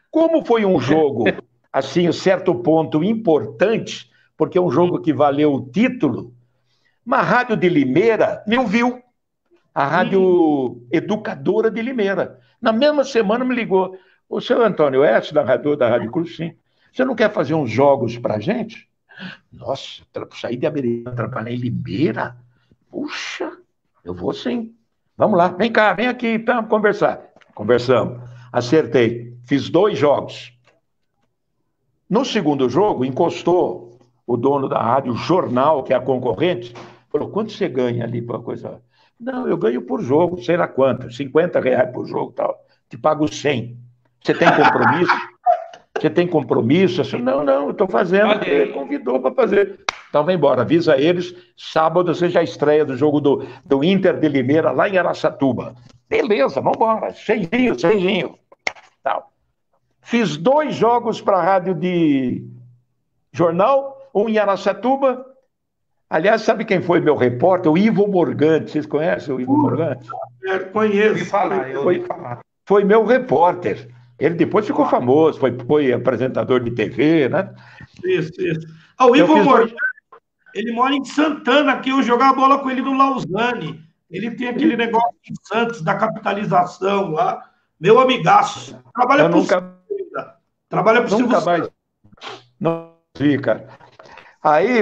S3: Como foi um jogo, assim, um certo ponto importante, porque é um jogo que valeu o título, uma rádio de Limeira me ouviu, a Rádio Educadora de Limeira. Na mesma semana me ligou, o seu Antônio Edson, narrador da Rádio Cruz, sim, você não quer fazer uns jogos para a gente? Nossa, saí de Americana, trabalhar em Limeira? Puxa, eu vou sim. Vamos lá, vem cá, vem aqui, vamos conversar. Conversamos, acertei, fiz 2 jogos. No segundo jogo, encostou o dono da rádio Jornal, que é a concorrente, falou, quanto você ganha ali para coisa? Não, eu ganho por jogo, sei lá quanto, R$50 por jogo e tal, te pago 100. Você tem compromisso? Você tem compromisso? Eu não, eu estou fazendo. Ele convidou para fazer. Então, vem embora, avisa eles. Sábado você já estreia do jogo do Inter de Limeira, lá em Araçatuba. Beleza, vamos embora. Cemzinho. Tal. Fiz 2 jogos para a rádio de jornal, um em Araçatuba. Aliás, sabe quem foi meu repórter? O Ivo Morgante. Vocês conhecem o Ivo Morgante?
S2: Conheço.
S1: Eu ouvi falar.
S3: Foi meu repórter. Ele depois ficou famoso, foi apresentador de TV, né?
S2: Isso. O Ivo Morgante, ele mora em Santana, que eu jogava bola com ele no Lausanne. Ele tem aquele negócio em Santos da capitalização lá. Meu amigaço. Trabalha para o Trabalha para o
S3: Nunca mais. Não vi, cara. Aí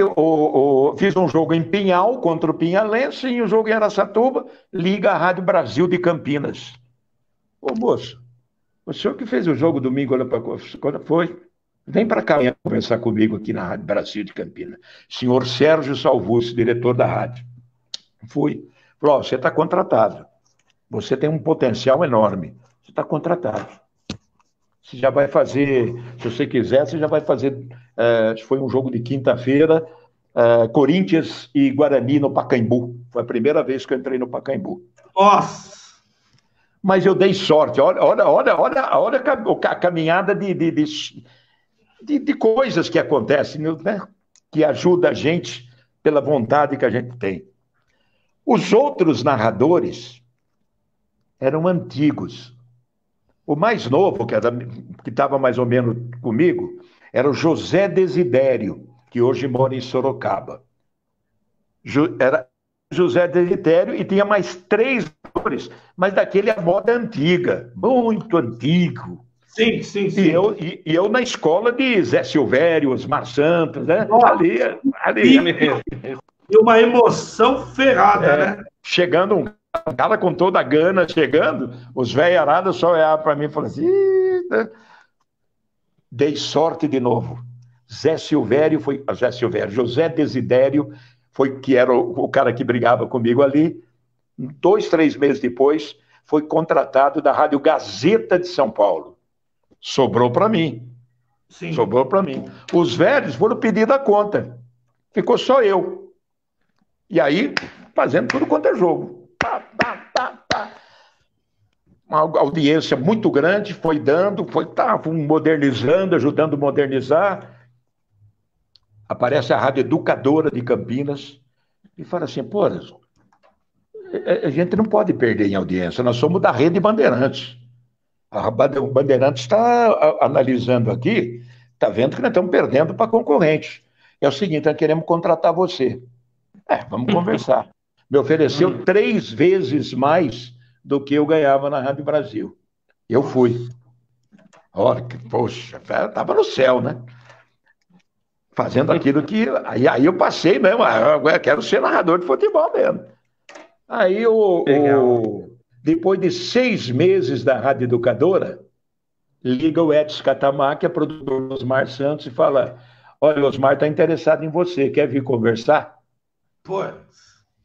S3: fiz um jogo em Pinhal contra o Pinhalense e o jogo em Araçatuba, liga a Rádio Brasil de Campinas. Ô, moço, o senhor que fez o jogo domingo, quando foi? Vem para cá conversar comigo aqui na Rádio Brasil de Campinas. Senhor Sérgio Salvucci, diretor da rádio. Fui. Falou, você está contratado. Você tem um potencial enorme. Você está contratado. Você já vai fazer, se você quiser, você já vai fazer. Foi um jogo de quinta-feira, Corinthians e Guarani no Pacaembu. Foi a primeira vez que eu entrei no Pacaembu.
S2: Nossa!
S3: Mas eu dei sorte. Olha a caminhada de coisas que acontecem, né? Que ajuda a gente pela vontade que a gente tem. Os outros narradores eram antigos. O mais novo, que estava mais ou menos comigo, era o José Desidério, que hoje mora em Sorocaba. Era José Desidério e tinha mais 3 narradores, mas daquele a moda antiga, muito antigo.
S2: Sim.
S3: E eu na escola de Zé Silvério, Osmar Santos, né? Ali.
S2: E uma emoção ferrada, né?
S3: Chegando um cara com toda a gana, os velhos arados só olhavam para mim e falavam assim, dei sorte de novo. José Desidério, que era o cara que brigava comigo ali, 2, 3 meses depois, foi contratado da Rádio Gazeta de São Paulo. Sobrou para mim.
S2: Sim.
S3: Sobrou para mim. Os velhos foram pedir da conta. Ficou só eu. E aí, fazendo tudo quanto é jogo. Uma audiência muito grande, foi modernizando, ajudando a modernizar. Aparece a Rádio Educadora de Campinas e fala assim, pô, a gente não pode perder em audiência, nós somos da Rede Bandeirantes. A Bandeirantes está analisando aqui, está vendo que nós estamos perdendo para concorrente. É o seguinte, nós queremos contratar você. Vamos conversar. Me ofereceu 3 vezes mais do que eu ganhava na Rádio Brasil. Eu fui. Olha, poxa, estava no céu, né? Fazendo aquilo que... Aí eu passei mesmo, eu quero ser narrador de futebol mesmo. Aí depois de 6 meses da Rádio Educadora, liga o Edson Catamar, que é produtor do Osmar Santos, e fala, olha, o Osmar está interessado em você, quer vir conversar?
S2: Pô.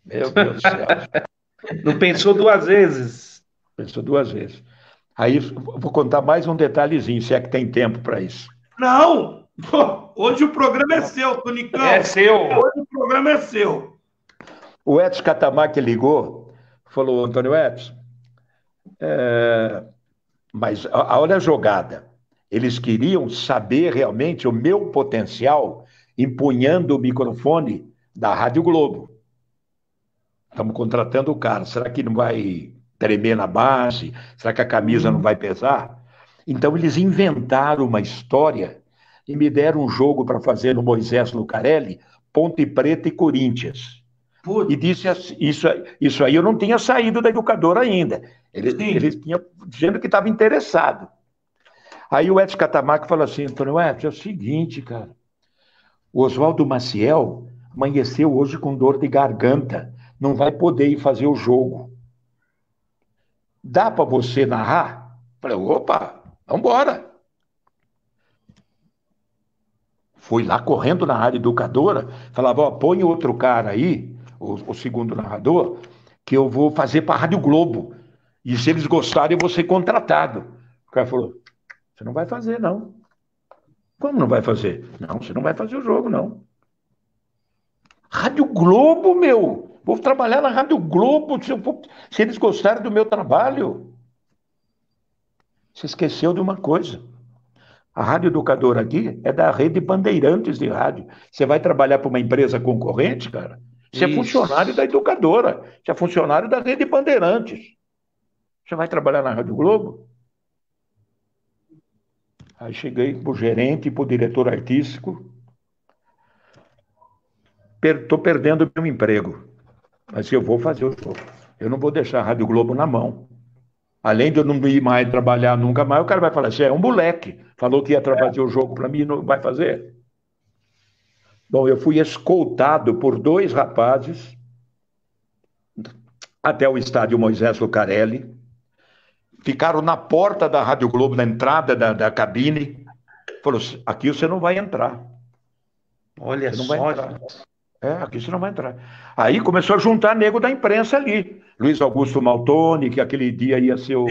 S3: Meu Deus do céu.
S1: Não pensou 2 vezes?
S3: Pensou 2 vezes. Aí vou contar mais um detalhezinho, se é que tem tempo para isso.
S2: Não! Pô, hoje o programa é seu, Tonicão.
S1: É seu.
S2: Hoje o programa é seu.
S3: O Edson Catamar que ligou, falou, Antônio Edson, mas olha a jogada. Eles queriam saber realmente o meu potencial empunhando o microfone da Rádio Globo. Estamos contratando o cara. Será que não vai tremer na base? Será que a camisa não vai pesar? Então, eles inventaram uma história e me deram um jogo para fazer no Moisés Lucarelli, Ponte Preta e Corinthians.
S2: Putz.
S3: E disse assim, isso aí eu não tinha saído da educadora ainda. Eles tinham dizendo que estava interessado. Aí o Edson Catamar falou assim, Antônio Edson, é o seguinte, cara, o Oswaldo Maciel amanheceu hoje com dor de garganta, não vai poder ir fazer o jogo. Dá para você narrar? Falei, opa, vamos embora. Fui lá correndo na Rádio Educadora, falava, ó, põe outro cara aí, o segundo narrador, que eu vou fazer para a Rádio Globo. E se eles gostarem, eu vou ser contratado. O cara falou, você não vai fazer, não. Como não vai fazer? Não, você não vai fazer o jogo, não. Rádio Globo, meu! Vou trabalhar na Rádio Globo se eles gostarem do meu trabalho. Você esqueceu de uma coisa. A Rádio Educadora aqui é da Rede Bandeirantes de rádio. Você vai trabalhar para uma empresa concorrente, cara? Você é funcionário da Educadora. Você é funcionário da Rede Bandeirantes. Você vai trabalhar na Rádio Globo? Aí cheguei para o gerente e para o diretor artístico. Estou perdendo meu emprego. Mas eu vou fazer o jogo. Eu não vou deixar a Rádio Globo na mão. Além de eu não ir mais trabalhar nunca mais, o cara vai falar assim, é um moleque. Falou que ia fazer o jogo para mim, não vai fazer. Bom, eu fui escoltado por 2 rapazes até o estádio Moisés Lucarelli. Ficaram na porta da Rádio Globo, na entrada da cabine. Falou, aqui você não vai entrar.
S1: Olha
S3: Você não
S1: só.
S3: vai entrar. Aqui você não vai entrar. Aí começou a juntar nego da imprensa ali. Luiz Augusto Maltoni, que aquele dia ia ser o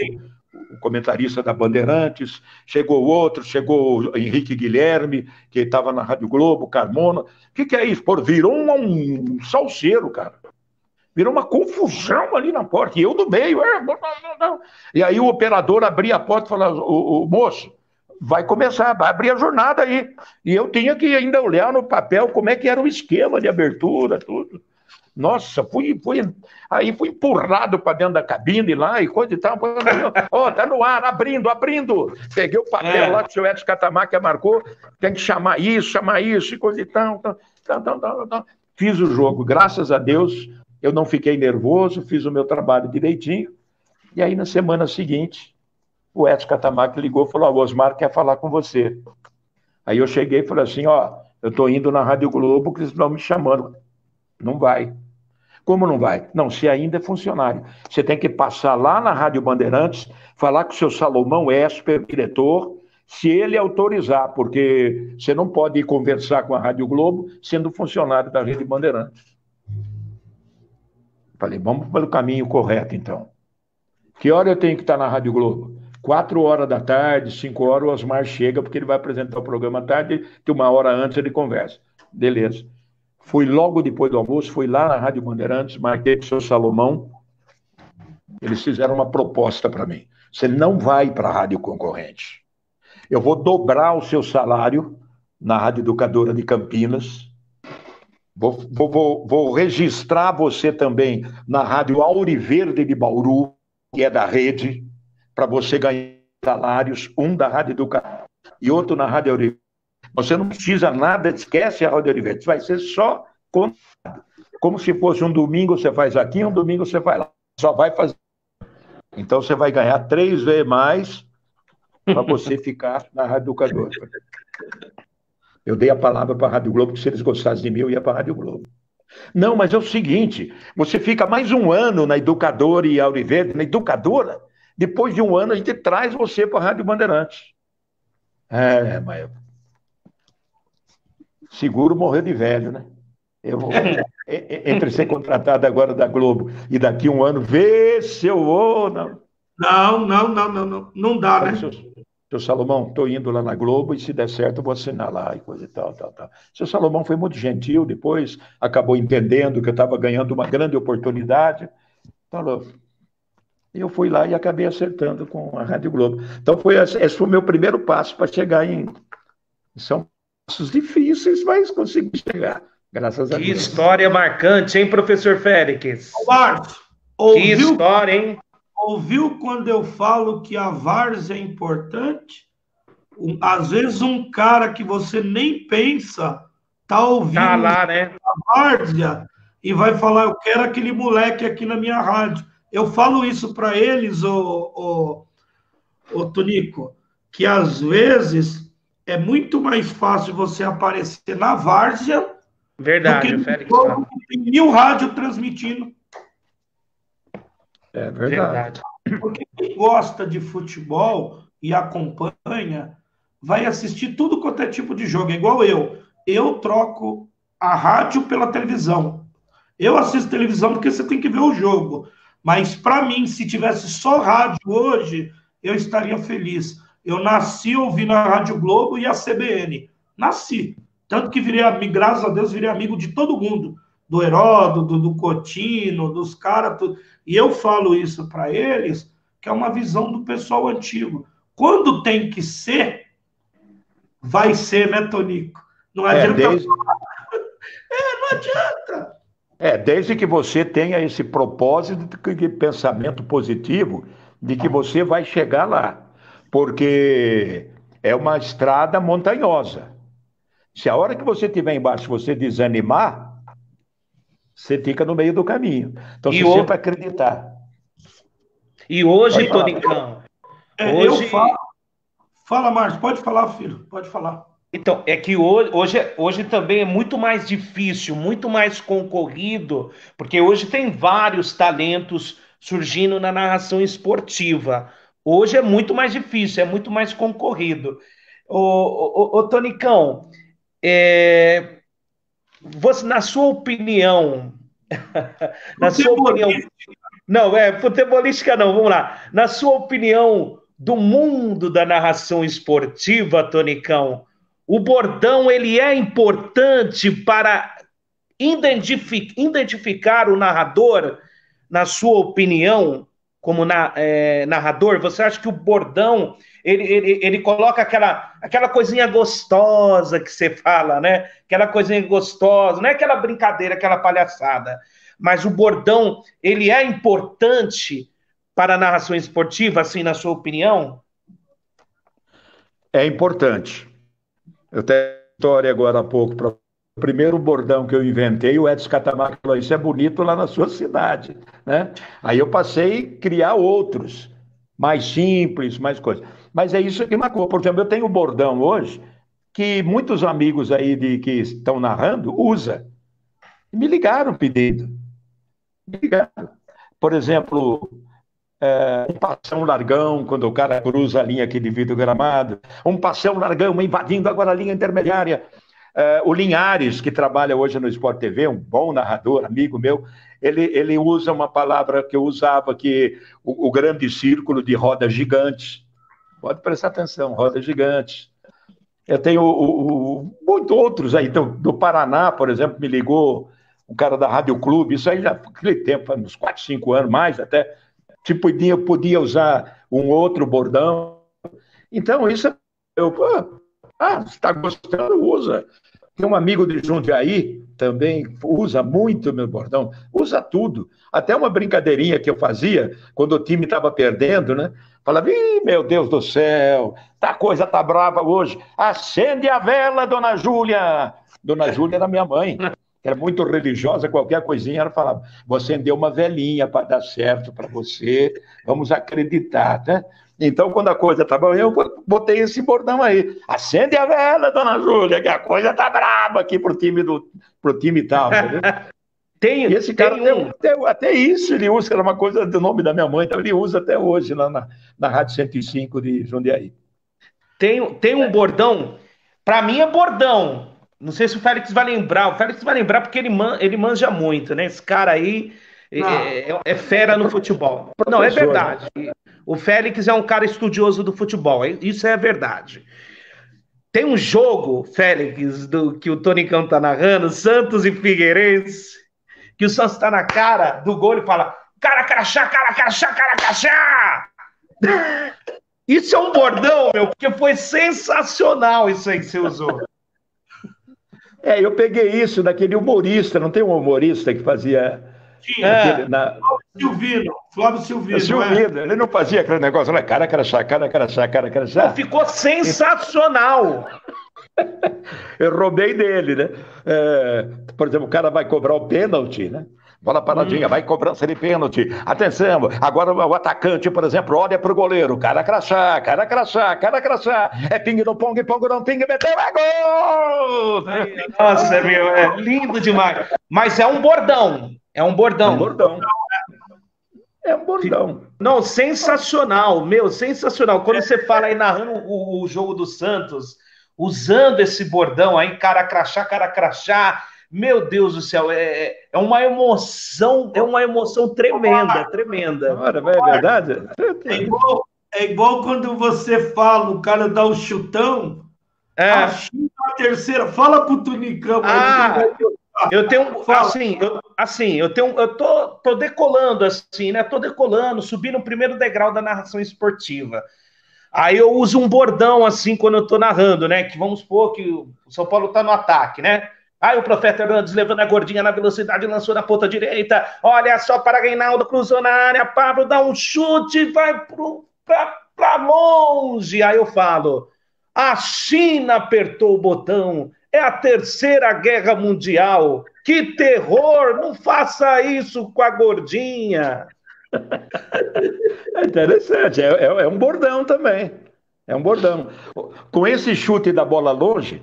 S3: comentarista da Bandeirantes. Chegou outro, chegou o Henrique Guilherme, que estava na Rádio Globo, Carmona. O que é isso? Pô, virou um salseiro, cara. Virou uma confusão ali na porta. E eu no meio. Não. E aí o operador abria a porta e falava, o moço, vai começar, vai abrir a jornada aí. E eu tinha que ainda olhar no papel como é que era o esquema de abertura, tudo. Nossa, aí fui empurrado para dentro da cabine lá e coisa e tal. Tá no ar, abrindo. Peguei o papel lá que o senhor Edson Catamarca marcou, tem que chamar isso, e coisa e tal. Fiz o jogo, graças a Deus, eu não fiquei nervoso, fiz o meu trabalho direitinho. E aí, na semana seguinte, o Edson Catamarca ligou e falou, o Osmar quer falar com você. Aí eu cheguei e falei assim, eu estou indo na Rádio Globo, que eles estão me chamando. Não vai. Como não vai? Não, você ainda é funcionário. Você tem que passar lá na Rádio Bandeirantes, falar com o seu Salomão Esper, diretor, se ele autorizar, porque você não pode ir conversar com a Rádio Globo sendo funcionário da Rede Bandeirantes. Falei, vamos pelo caminho correto, então. Que hora eu tenho que estar na Rádio Globo? 4 da tarde, 5 o Osmar chega, porque ele vai apresentar o programa à tarde, que 1 antes ele conversa. Beleza. Fui logo depois do almoço, fui lá na Rádio Bandeirantes, marquei com o seu Salomão. Eles fizeram uma proposta para mim. Você não vai para a rádio concorrente. Eu vou dobrar o seu salário na Rádio Educadora de Campinas. Vou registrar você também na Rádio Auriverde de Bauru, que é da rede, para você ganhar salários, um da Rádio Educadora e outro na Rádio Auriverde. Você não precisa nada, esquece a Rádio Auriverde, vai ser só contado. Como se fosse um domingo você faz aqui, um domingo você vai lá. Só vai fazer. Então você vai ganhar 3 vezes mais para você ficar na Rádio Educadora. Eu dei a palavra para a Rádio Globo, que se eles gostassem de mim, eu ia para a Rádio Globo. Não, mas é o seguinte, você fica mais 1 ano na Educadora e Auriverde, na Educadora, depois de 1 ano a gente traz você para a Rádio Bandeirantes. Mas seguro morrer de velho, né? Eu vou, entre ser contratado agora da Globo e daqui 1 ano, ver se eu vou. Não dá, né? Seu Salomão, estou indo lá na Globo e se der certo eu vou assinar lá e coisa e tal. Seu Salomão foi muito gentil, depois acabou entendendo que eu estava ganhando uma grande oportunidade. Falou. Eu fui lá e acabei acertando com a Rádio Globo. Então esse foi o meu primeiro passo para chegar em... São passos difíceis, mas consegui chegar. Graças a Deus.
S1: Que história marcante, hein, professor Félix?
S2: Márcio,
S1: que história, hein?
S2: Ouviu quando eu falo que a várzea é importante? Às vezes um cara que você nem pensa tá ouvindo
S1: lá, né?
S2: a várzea e vai falar, eu quero aquele moleque aqui na minha rádio. Eu falo isso para eles, ô Tonico, que às vezes é muito mais fácil você aparecer na várzea.
S1: Verdade,
S2: o
S1: Félix.
S2: Tem 1000 rádios transmitindo.
S3: É verdade.
S2: Porque quem gosta de futebol e acompanha, vai assistir tudo quanto é tipo de jogo. É igual eu. Eu troco a rádio pela televisão. Eu assisto televisão porque você tem que ver o jogo. Mas, para mim, se tivesse só rádio hoje, eu estaria feliz. Eu nasci ouvindo a Rádio Globo e a CBN. Nasci. Tanto que graças a Deus, virei amigo de todo mundo. Do Heródoto, do Cotino, dos caras. E eu falo isso para eles, que é uma visão do pessoal antigo. Quando tem que ser, vai ser, né, Tonico? Não adianta. Não adianta.
S3: Desde que você tenha esse propósito de pensamento positivo de que você vai chegar lá. Porque é uma estrada montanhosa. Se a hora que você estiver embaixo você desanimar, você fica no meio do caminho. Então,
S1: E
S3: você
S1: o-
S3: sempre acreditar.
S1: E hoje,
S3: Pode falar.
S1: Tonicão,
S2: Eu
S1: hoje.
S2: falo. Fala, Márcio, pode falar, filho, pode falar.
S1: Então, é que hoje também é muito mais difícil, muito mais concorrido, porque hoje tem vários talentos surgindo na narração esportiva. Hoje é muito mais difícil, é muito mais concorrido. Ô, Tonicão, é, na sua opinião, na sua opinião,
S2: Futebolista.
S1: não, futebolística não, vamos lá. Na sua opinião do mundo da narração esportiva, Tonicão, o bordão ele é importante para identificar o narrador, na sua opinião, como narrador? Você acha que o bordão ele coloca aquela coisinha gostosa que você fala, né? Aquela coisinha gostosa, não é aquela brincadeira, aquela palhaçada, mas o bordão ele é importante para a narração esportiva, assim, na sua opinião?
S3: É importante. Eu tenho história agora há pouco para o primeiro bordão que eu inventei, o Edson Catamarca falou, isso é bonito lá na sua cidade, né? Aí eu passei a criar outros, mais simples, mais coisas. Mas é isso que marcou. Por exemplo, eu tenho um bordão hoje que muitos amigos aí que estão narrando usam. Me ligaram pedindo. Me ligaram. Por exemplo, um passão largão, quando o cara cruza a linha aqui de vidro gramado, um passão largão invadindo agora a linha intermediária. O Linhares, que trabalha hoje no Sport TV, um bom narrador, amigo meu, ele usa uma palavra que eu usava, que o grande círculo de rodas gigantes. Pode prestar atenção, rodas gigantes. Eu tenho muitos outros aí, do Paraná, por exemplo, me ligou um cara da Rádio Clube, isso aí já naquele tempo, uns 4, 5 anos mais até, tipo, eu podia usar um outro bordão. Então, isso, você está gostando, usa. Tem um amigo de Jundiaí, também usa muito meu bordão, usa tudo. Até uma brincadeirinha que eu fazia, quando o time estava perdendo, né? Falava, ih, meu Deus do céu, a coisa tá brava hoje. Acende a vela, dona Júlia. Dona Júlia era minha mãe, que era muito religiosa, qualquer coisinha, ela falava, vou acender uma velinha para dar certo para você, vamos acreditar, né? Então, quando a coisa tá boa, eu botei esse bordão aí. Acende a vela, dona Júlia, que a coisa tá braba aqui pro time tal, entendeu? E esse cara, até isso ele usa, era uma coisa do nome da minha mãe, então ele usa até hoje lá na Rádio 105 de Jundiaí.
S1: Tem um bordão, para mim é bordão. Não sei se o Félix vai lembrar. O Félix vai lembrar porque ele manja muito, né? Esse cara aí é fera no futebol. Não, é verdade. O Félix é um cara estudioso do futebol. Isso é verdade. Tem um jogo, Félix, que o Tonicão tá narrando, Santos e Figueirense, que o Santos tá na cara do gol e fala: cara, crachá, cara, crachá, cara, crachá! Isso é um bordão, meu, porque foi sensacional isso aí que você usou.
S3: Eu peguei isso daquele humorista, não tem um humorista que fazia...
S2: Flávio Silvino.
S3: Silvino, ele não fazia aquele negócio, né? Cara, crachá, cara, crachá, cara, crachá.
S1: Ficou sensacional.
S3: Eu roubei dele, né? Por exemplo, o cara vai cobrar o pênalti, né? Bola paradinha, vai cobrança de pênalti. Atenção, agora o atacante, por exemplo, olha pro goleiro. Cara crachá, cara crachá, cara crachá. É ping no pong, pong não ping, meteu, é gol!
S1: Nossa, meu, é lindo demais. Mas é um bordão. É um bordão.
S3: É um bordão. É um bordão.
S1: Não, sensacional, meu, sensacional. Quando você fala aí narrando o jogo do Santos, usando esse bordão aí, cara crachá, meu Deus do céu, é uma emoção tremenda, tremenda.
S3: Ora, é verdade?
S2: É igual quando você fala, o cara dá o chutão, a China, a terceira, fala pro Tunicão.
S1: Eu tenho, tô decolando assim, né? Tô decolando, subindo o primeiro degrau da narração esportiva. Aí eu uso um bordão assim quando eu tô narrando, né? Que vamos supor que o São Paulo tá no ataque, né? Aí o Profeta Hernandes levando a gordinha na velocidade, lançou na ponta direita. Olha só para Reinaldo, cruzou na área, Pablo dá um chute, vai pra longe. Aí eu falo, a China apertou o botão. É a terceira guerra mundial. Que terror! Não faça isso com a gordinha.
S3: É interessante, é um bordão também. É um bordão. Com esse chute da bola longe,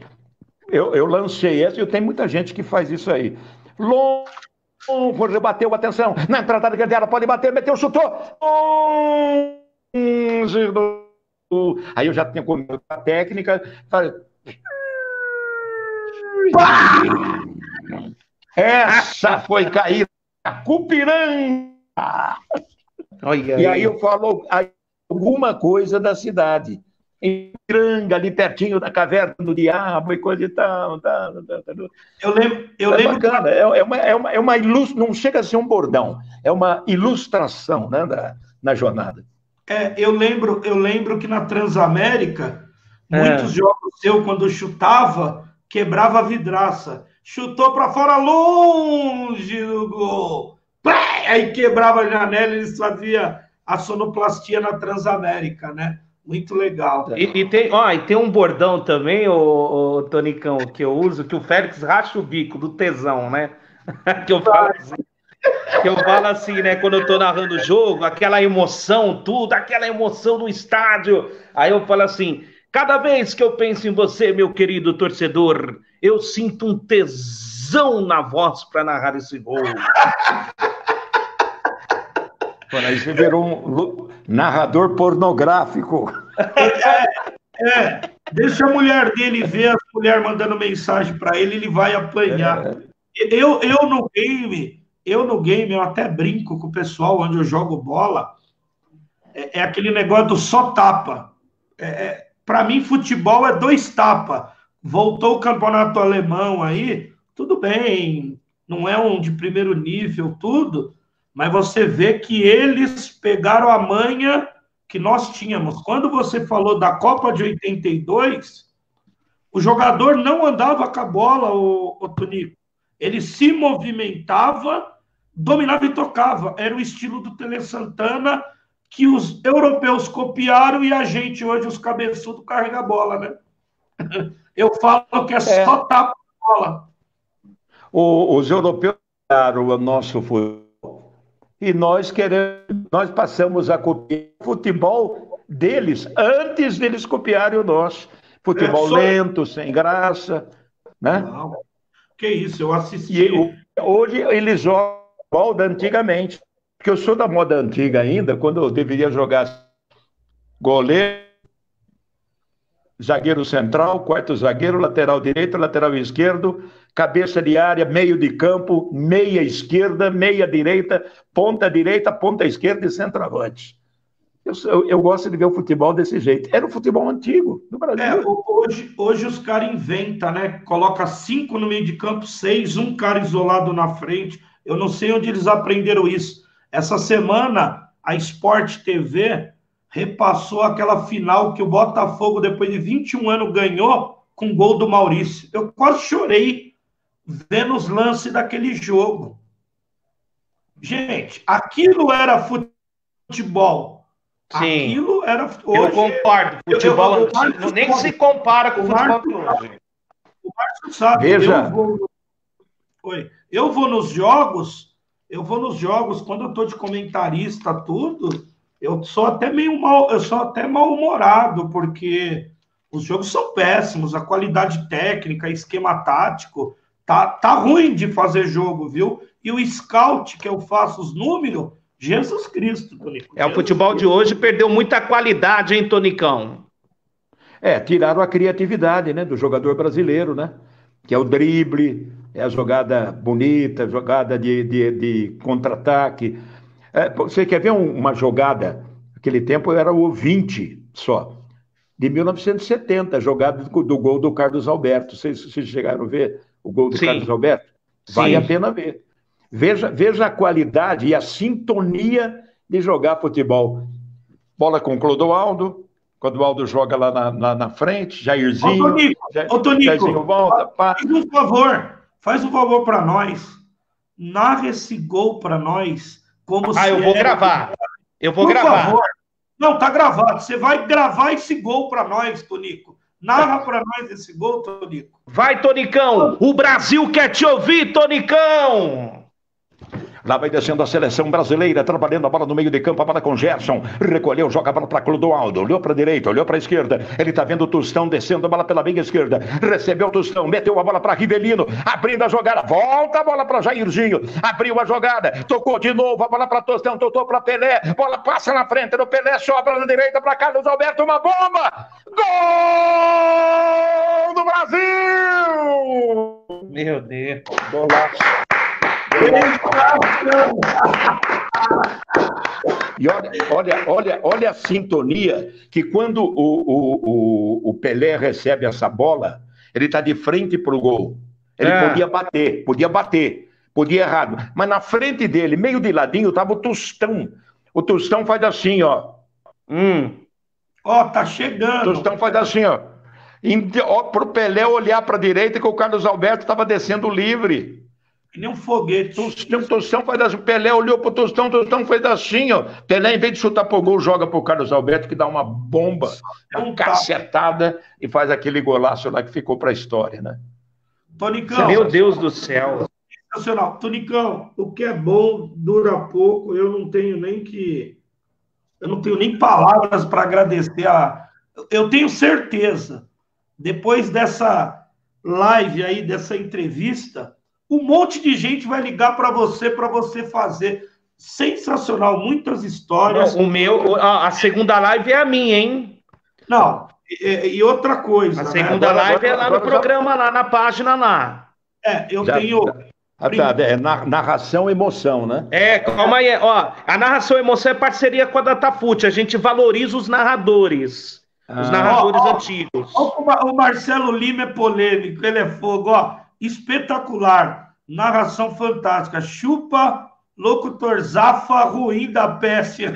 S3: eu lancei essa e tem muita gente que faz isso aí. Longe, bateu, atenção, na entrada da grande área, pode bater, meteu, chutou. Longe, aí eu já tinha comido a técnica. Essa foi cair a Cupiranga. E aí eu falo alguma coisa da cidade. Em Piranga, ali pertinho da caverna do diabo e coisa e tal.
S2: Eu lembro
S3: bacana, é uma ilustração, não chega a ser um bordão, é uma ilustração, né, na jornada.
S2: Eu lembro que na Transamérica, muitos jogos eu, quando chutava, quebrava a vidraça. Chutou para fora, longe do gol. Aí quebrava a janela e eles faziam a sonoplastia na Transamérica, né? Muito legal.
S1: E tem um bordão também, ô Tonicão, que eu uso, que o Félix racha o bico do tesão, né? Que eu falo assim, né? Quando eu tô narrando o jogo, aquela emoção, tudo, aquela emoção no estádio. Aí eu falo assim: cada vez que eu penso em você, meu querido torcedor, eu sinto um tesão na voz para narrar esse gol.
S3: Aí você virou um narrador pornográfico.
S2: Deixa a mulher dele ver a mulher mandando mensagem para ele, ele vai apanhar. Eu no game, eu até brinco com o pessoal onde eu jogo bola. É aquele negócio do só tapa. Para mim, futebol é 2 tapas. Voltou o campeonato alemão aí, tudo bem, não é um de primeiro nível, tudo, mas você vê que eles pegaram a manha que nós tínhamos. Quando você falou da Copa de 82, o jogador não andava com a bola, o Tonico. Ele se movimentava, dominava e tocava. Era o estilo do Tele Santana que os europeus copiaram e a gente hoje, os cabeçudos, carrega a bola, né? Eu falo que é só tapa a bola.
S3: Os europeus copiaram o nosso futebol e nós passamos a copiar o futebol deles antes deles copiarem o nosso. Futebol lento, sem graça, né?
S2: Não. Que isso, eu assisti.
S3: Hoje eles jogam futebol da antigamente, porque eu sou da moda antiga ainda, quando eu deveria jogar goleiro, zagueiro central, quarto zagueiro, lateral direito, lateral esquerdo, cabeça de área, meio de campo, meia esquerda, meia direita, ponta esquerda e centroavante. Eu gosto de ver o futebol desse jeito. Era o futebol antigo do Brasil.
S2: Hoje os caras inventam, né? Coloca 5 no meio de campo, 6, um cara isolado na frente. Eu não sei onde eles aprenderam isso. Essa semana, a Sport TV repassou aquela final que o Botafogo, depois de 21 anos, ganhou com o gol do Maurício. Eu quase chorei vendo os lances daquele jogo. Gente, aquilo era futebol.
S1: Sim,
S2: aquilo era...
S1: Hoje, eu concordo. Futebol antigo nem se compara com o futebol de hoje.
S2: O Márcio sabe.
S3: Veja.
S2: Eu vou nos jogos, quando eu estou de comentarista, tudo, eu sou até mal-humorado, porque os jogos são péssimos, a qualidade técnica, esquema tático, tá ruim de fazer jogo, viu? E o scout que eu faço os números, Jesus Cristo, Tonico.
S1: O futebol de hoje perdeu muita qualidade, hein, Tonicão?
S3: Tiraram a criatividade, né, do jogador brasileiro, né? Que é o drible, é a jogada bonita, jogada de contra-ataque. Você quer ver uma jogada? Naquele tempo era o 20 só, de 1970, jogada do gol do Carlos Alberto. Vocês chegaram a ver o gol do Carlos Alberto? Vale a pena ver. Veja a qualidade e a sintonia de jogar futebol. Bola com o Clodoaldo, Clodoaldo joga lá na frente, Jairzinho.
S2: Ô, Tonico,
S3: Jairzinho volta,
S2: faz um favor para nós. Narra esse gol para nós.
S1: Eu vou gravar. Eu vou gravar.
S2: Favor. Não, tá gravado. Você vai gravar esse gol para nós, Tonico. Narra para nós esse gol, Tonico.
S1: Vai, Tonicão! O Brasil quer te ouvir, Tonicão!
S3: Lá vai descendo a seleção brasileira, trabalhando a bola no meio de campo, a bola com Gerson. Recolheu, joga a bola para Clodoaldo. Olhou para a direita, olhou para a esquerda. Ele está vendo o Tostão descendo a bola pela meia esquerda. Recebeu o Tostão, meteu a bola para Rivelino. Abrindo a jogada, volta a bola para Jairzinho. Abriu a jogada, tocou de novo a bola para Tostão, tocou para Pelé. Bola passa na frente do Pelé, sobra na direita para Carlos Alberto. Uma bomba! Gol do Brasil!
S1: Meu Deus.
S3: Golaço. E olha a sintonia que quando o Pelé recebe essa bola, ele está de frente para o gol. Ele podia podia errar. Mas na frente dele, meio de ladinho, estava o Tostão. O Tostão faz assim, ó.
S2: Ó, tá chegando.
S3: O Tostão faz assim, ó. Para o Pelé olhar para a direita, que o Carlos Alberto estava descendo livre.
S2: Que nem um foguete.
S3: Tostão faz assim. Pelé olhou pro Tostão fez assim, ó. Pelé, em vez de chutar pro gol, joga pro Carlos Alberto, que dá uma bomba, uma cacetada, e faz aquele golaço lá que ficou pra história, né?
S2: Tonicão.
S1: Meu Deus do céu.
S2: Sensacional. Tonicão, o que é bom dura pouco. Eu não tenho nem palavras para agradecer Eu tenho certeza, depois dessa live aí, dessa entrevista, um monte de gente vai ligar para você fazer. Sensacional, muitas histórias.
S1: Não, a segunda live é a minha, hein?
S2: Não, e outra coisa.
S1: A segunda live é lá no programa, lá na página lá.
S2: Eu tenho.
S3: Narração, emoção, né?
S1: Calma aí. Ó, a narração emoção é parceria com a Datafute. A gente valoriza os narradores. Os narradores antigos.
S2: O Marcelo Lima é polêmico, ele é fogo, ó. Espetacular, narração fantástica, chupa, locutor zafa, ruim da peste.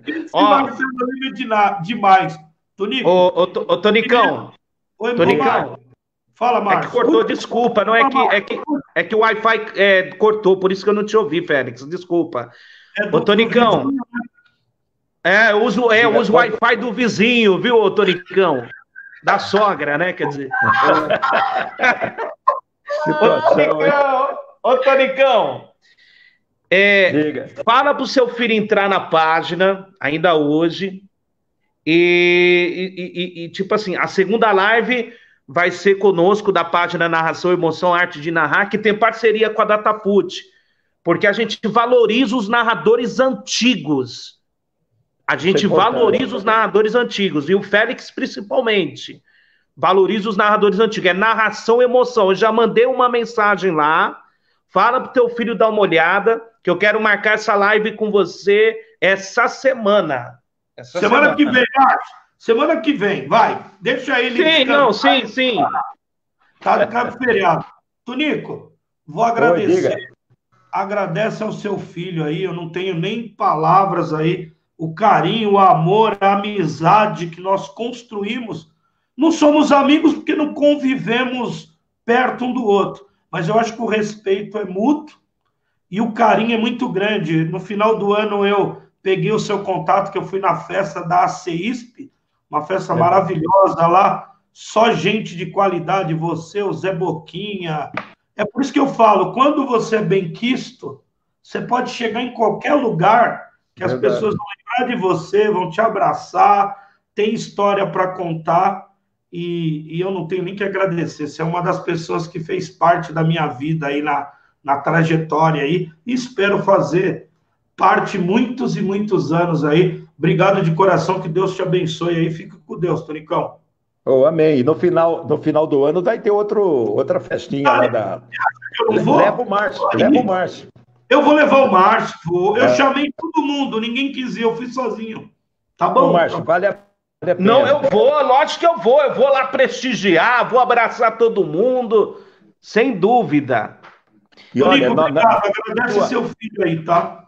S2: Esse Marcelo Lima é demais. Tonico.
S1: Ô, Tonicão.
S2: Oi, Tonicão. Fala, Márcio.
S1: É que cortou, desculpa, não é que o Wi-Fi cortou, por isso que eu não te ouvi, Félix, desculpa. Ô, Tonicão. Eu uso o Wi-Fi do vizinho, viu, ô, Tonicão? Da sogra, né? Quer dizer. Ô, Tonicão. Fala pro seu filho entrar na página, ainda hoje. E tipo assim, a segunda live vai ser conosco da página Narração, Emoção, Arte de Narrar, que tem parceria com a Datafute. Porque a gente valoriza os narradores antigos. A gente valoriza os narradores antigos, e o Félix principalmente. Valoriza os narradores antigos. É narração, emoção. Eu já mandei uma mensagem lá. Fala pro teu filho dar uma olhada, que eu quero marcar essa live com você essa semana.
S2: Semana que vem, Márcio. Semana que vem, vai. Deixa ele...
S1: Sim.
S2: Tá de cabo feriado. Tonico, vou agradecer. Agradece ao seu filho aí, eu não tenho nem palavras aí. O carinho, o amor, a amizade que nós construímos. Não somos amigos porque não convivemos perto um do outro, mas eu acho que o respeito é mútuo e o carinho é muito grande. No final do ano eu peguei o seu contato, que eu fui na festa da ACISP, uma festa maravilhosa lá, só gente de qualidade, você, o Zé Boquinha. É por isso que eu falo, quando você é benquisto, você pode chegar em qualquer lugar que as pessoas vão lembrar de você, vão te abraçar, tem história para contar, e eu não tenho nem que agradecer. Você é uma das pessoas que fez parte da minha vida aí na trajetória aí, e espero fazer parte muitos e muitos anos aí. Obrigado de coração, que Deus te abençoe aí, fica com Deus, Tonicão.
S3: Amém. E no final do ano vai ter outra festinha lá da...
S2: Eu não vou?
S3: Leva o Márcio.
S2: Eu vou levar o Márcio, eu chamei todo mundo, ninguém quis ir, eu fui sozinho. Tá bom?
S3: Márcio, vale a pena.
S1: Não, eu vou, lógico que eu vou lá prestigiar, vou abraçar todo mundo, sem dúvida.
S3: E olha,
S2: agradece seu filho aí, tá?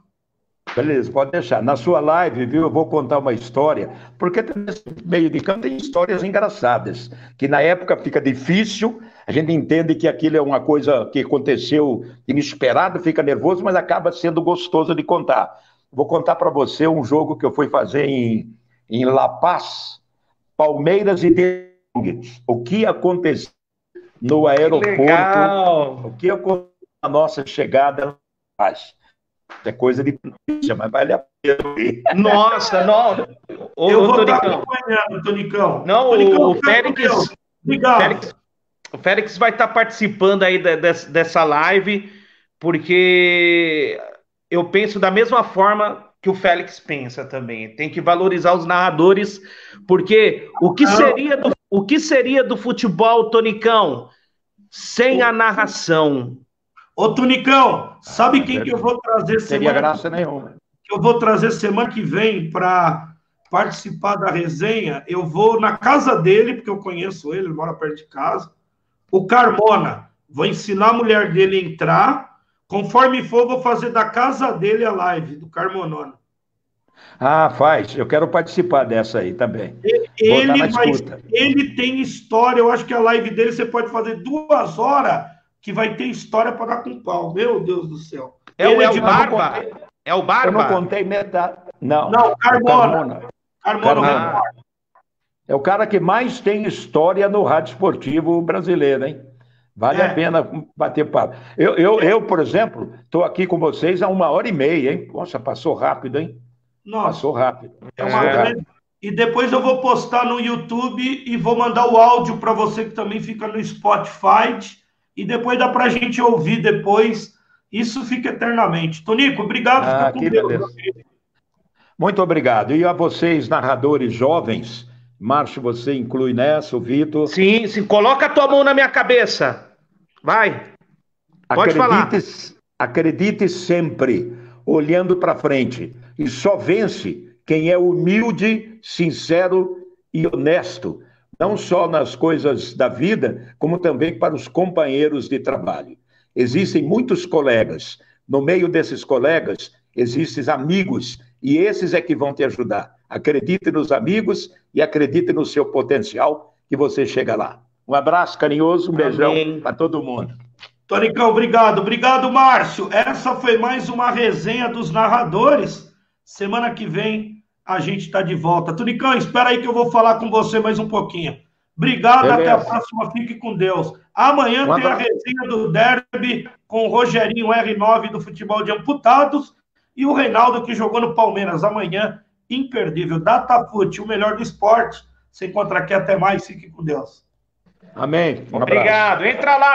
S3: Beleza, pode deixar. Na sua live, viu, eu vou contar uma história, porque nesse meio de campo tem histórias engraçadas, que na época fica difícil, a gente entende que aquilo é uma coisa que aconteceu inesperado, fica nervoso, mas acaba sendo gostoso de contar. Vou contar para você um jogo que eu fui fazer em em La Paz, Palmeiras e Deus. O que aconteceu no aeroporto,
S1: Legal.
S3: o que aconteceu na nossa chegada na Paz. É coisa de notícia, mas vale a pena ir.
S1: Nossa, não.
S2: Eu vou estar
S1: Tonicão.
S2: acompanhando, Tonicão.
S1: Não,
S2: Tonicão,
S1: o Félix,
S2: obrigado.
S1: o Félix vai estar participando aí dessa live, porque eu penso da mesma forma que o Félix pensa também. Tem que valorizar os narradores, porque o que seria do futebol, Tonicão, sem a narração?
S2: Ô, Tunicão, sabe quem que eu vou trazer
S3: Não teria
S2: semana
S3: graça nenhuma.
S2: que eu vou trazer semana que vem para participar da resenha? Eu vou na casa dele, porque eu conheço ele mora perto de casa. O Carmona. Vou ensinar a mulher dele a entrar. Conforme for, vou fazer da casa dele a live, do Carmonona.
S3: Ah, faz. Eu quero participar dessa aí também. Vou estar na escuta.
S2: Ele tem história. Eu acho que a live dele você pode fazer 2 horas que vai ter história para dar com pau. Meu Deus do céu.
S1: É
S2: Ele
S1: o Barba? É o Barba?
S3: Eu não contei metade. Não,
S2: Carmona.
S3: Carmona. É o cara que mais tem história no rádio esportivo brasileiro, hein? Vale a pena bater papo. Eu, por exemplo, estou aqui com vocês há 1h30, hein? Nossa, passou rápido, hein?
S2: Nossa,
S3: passou rápido.
S2: É uma grande... E depois eu vou postar no YouTube e vou mandar o áudio para você que também fica no Spotify. E depois dá para a gente ouvir depois. Isso fica eternamente. Tonico, obrigado. Fica com Deus.
S3: Muito obrigado. E a vocês, narradores jovens, Márcio, você inclui nessa, o Vitor.
S1: Sim, sim. Coloca a tua mão na minha cabeça. Vai. Pode falar.
S3: Acredite sempre, olhando para frente. E só vence quem é humilde, sincero e honesto. Não só nas coisas da vida, como também para os companheiros de trabalho. Existem muitos colegas. No meio desses colegas, existem amigos. E esses é que vão te ajudar. Acredite nos amigos e acredite no seu potencial que você chega lá. Um abraço carinhoso, um beijão para todo mundo.
S2: Tonicão, obrigado. Obrigado, Márcio. Essa foi mais uma resenha dos narradores. Semana que vem a gente está de volta. Tonicão, espera aí que eu vou falar com você mais um pouquinho. Obrigado, beleza. Até a próxima. Fique com Deus. Amanhã tem a resenha do Derby com o Rogerinho R9 do futebol de amputados e o Reinaldo que jogou no Palmeiras. Amanhã, imperdível. DataFoot, o melhor do esporte. Se encontra aqui. Até mais. Fique com Deus.
S3: Amém.
S1: Obrigado. Entra lá.